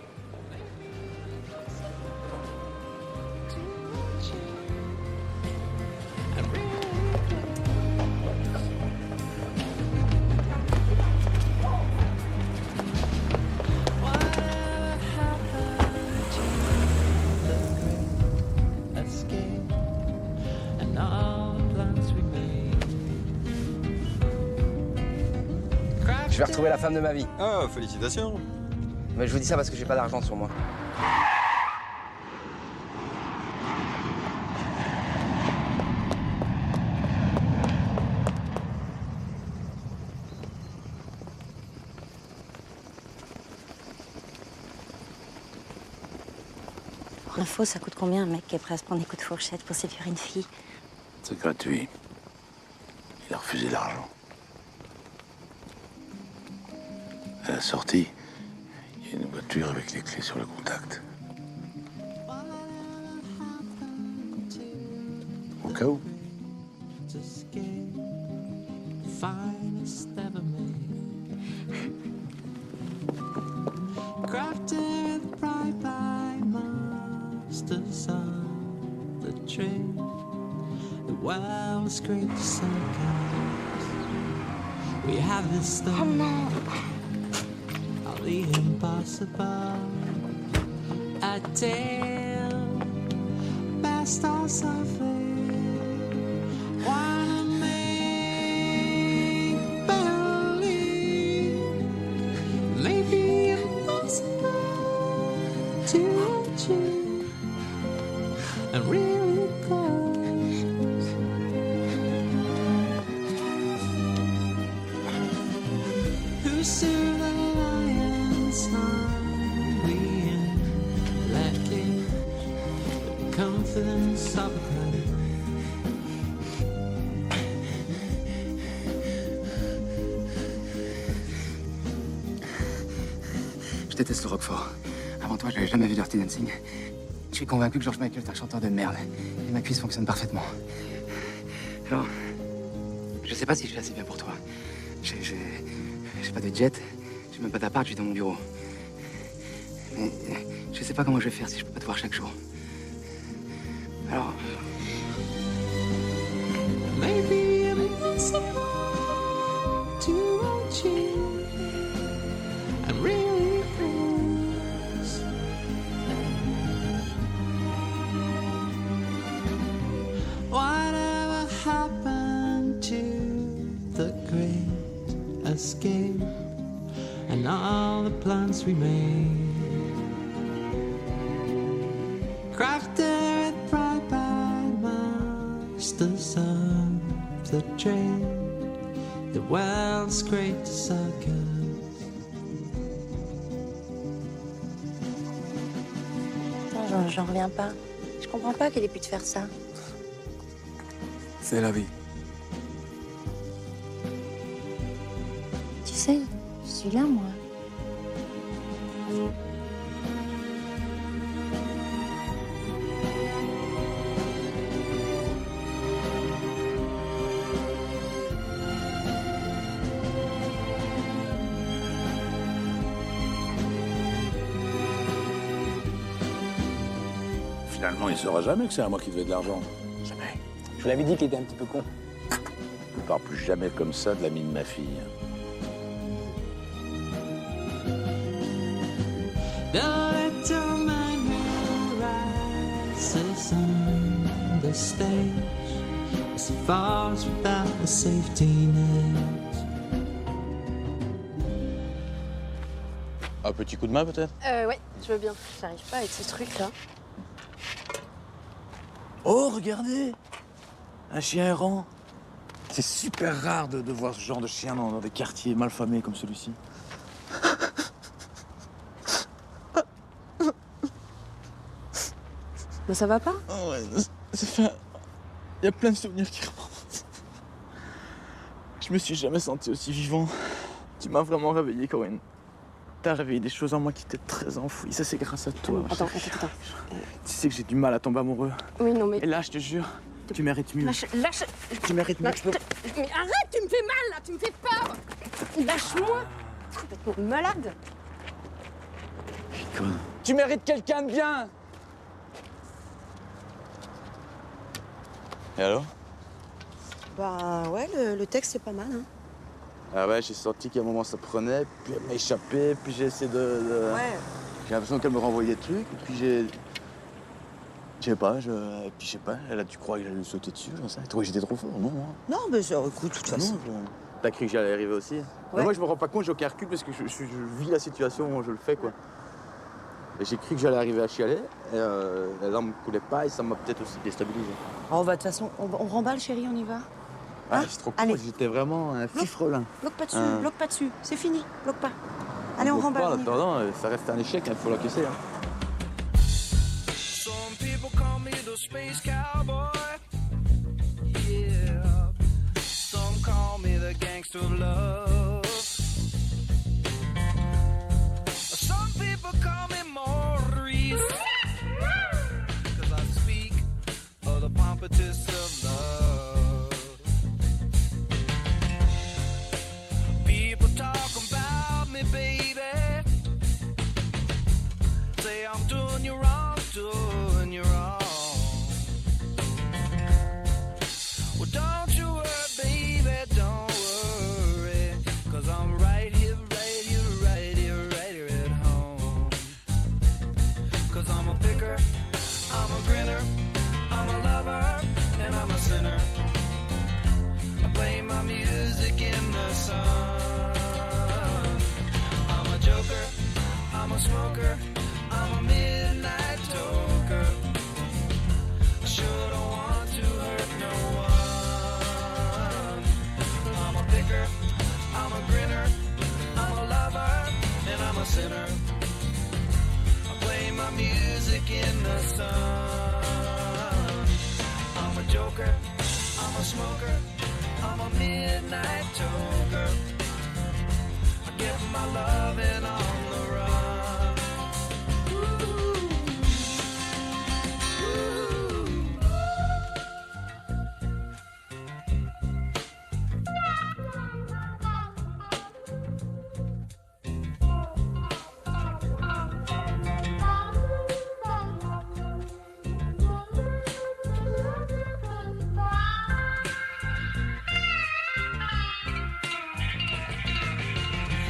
Je vais retrouver la femme de ma vie. Ah, félicitations. Mais je vous dis ça parce que j'ai pas d'argent sur moi. Pour info, ça coûte combien un mec qui est prêt à se prendre des coups de fourchette pour séduire une fille? C'est gratuit. Il a refusé l'argent. À la sortie, il y a une voiture avec les clés sur le contact. Au cas où. Crafted with pride by masters of the trade, the wildest, greatest circus. We have this story of the impossible, a tale best or something. Wanna make believe maybe impossible to achieve and really close. Who slew the lion's hungry and let cage the confidence of a cloud. Je déteste le Roquefort. Avant toi, j'avais jamais vu Dirty Dancing. Je suis convaincu que George Michael est un chanteur de merde. Et ma cuisse fonctionne parfaitement. Alors, je sais pas si je suis assez bien pour toi. J'ai pas de jet, j'ai même pas d'appart, je vis dans mon bureau. Mais je sais pas comment je vais faire si je peux pas te voir chaque jour. Alors... Maybe impossible to achieve and really close. Whatever happened to the great escape and all the plans we made? Crafted with pride by masters of the trade, the world's greatest circus. Putain, j'en reviens pas. Je comprends pas qu'elle ait pu te faire ça. C'est la vie. Tu sais, je suis là, moi. Finalement, il saura jamais que c'est à moi qui devait de l'argent. Jamais. Je vous l'avais dit qu'il était un petit peu con. Ne parle plus jamais comme ça de l'ami de ma fille. The little man who rises on the stage as he falls without a safety net. Un petit coup de main, peut-être? Ouais, je veux bien. J'arrive pas avec ce truc-là. Oh, regardez! Un chien errant. C'est super rare de voir ce genre de chien dans des quartiers malfamés comme celui-ci. Mais ça va pas? Oh ouais, ça fait... Il y a plein de souvenirs qui remontent. Je me suis jamais senti aussi vivant. Tu m'as vraiment réveillé, Corinne. T'as réveillé des choses en moi qui étaient très enfouies. Ça, c'est grâce à toi. Attends. Tu sais que j'ai du mal à tomber amoureux. Oui, non, mais... Et là, je te jure, tu mérites mieux. Lâche... Tu mérites mieux. Mais arrête, tu me fais mal, là, tu me fais peur. Lâche-moi. Complètement malade. Tu mérites quelqu'un de bien. Et alors? Bah ouais, le texte c'est pas mal, hein. Ah ouais, j'ai senti qu'à un moment ça prenait, puis elle m'échappait, puis j'ai essayé de... Ouais. J'ai l'impression qu'elle me renvoyait des trucs, et puis j'ai... Je sais pas, elle a dû croire que j'allais lui sauter dessus, j'en sais. Tu crois que j'étais trop fort, non? Non, mais ça, écoute, de toute façon. T'as cru que j'allais arriver aussi? Mais moi, je me rends pas compte, j'ai aucun recul, parce que je vis la situation, je le fais, quoi. Et j'ai cru que j'allais arriver à chialer, et la larme ne coulait pas, et ça m'a peut-être aussi déstabilisé. Oh, bah de toute façon, on remballe, chérie, on y va. Ah, c'est trop cool, j'étais vraiment un fifrelin. Bloque pas dessus, bloque pas dessus. C'est fini, bloque pas. Allez, on remballe. En attendant, ça reste un échec, il faut l'encaisser. Some people call me the space cowboy. Yeah. Some call me the gangster of love. Some people call me Maurice. 'Cause I speak of the pompatus of love. People talk about me, baby. Say I'm doing you wrong, doing you wrong. Well, don't you worry, baby, don't worry. a sinner. I play my music in the sun. I'm a joker, I'm a smoker, I'm a midnight toker. I get my loving on the run.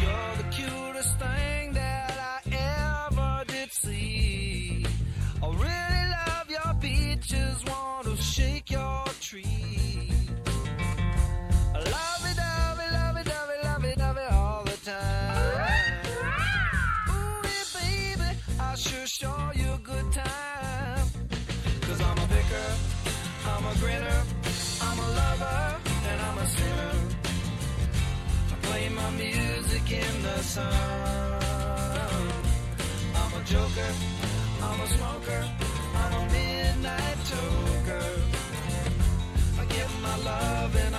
You're the cutest thing that I ever did see. I really love your beaches, want to shake your tree. Love it, love it, love it, love it, love it, love it all the time. Ooh, yeah, baby, I sure show you a good time. 'Cause I'm a picker, I'm a grinner, I'm a lover, and I'm a sinner. I play my music in the sun. I'm a joker, I'm a smoker, I'm a midnight toker. I get my loving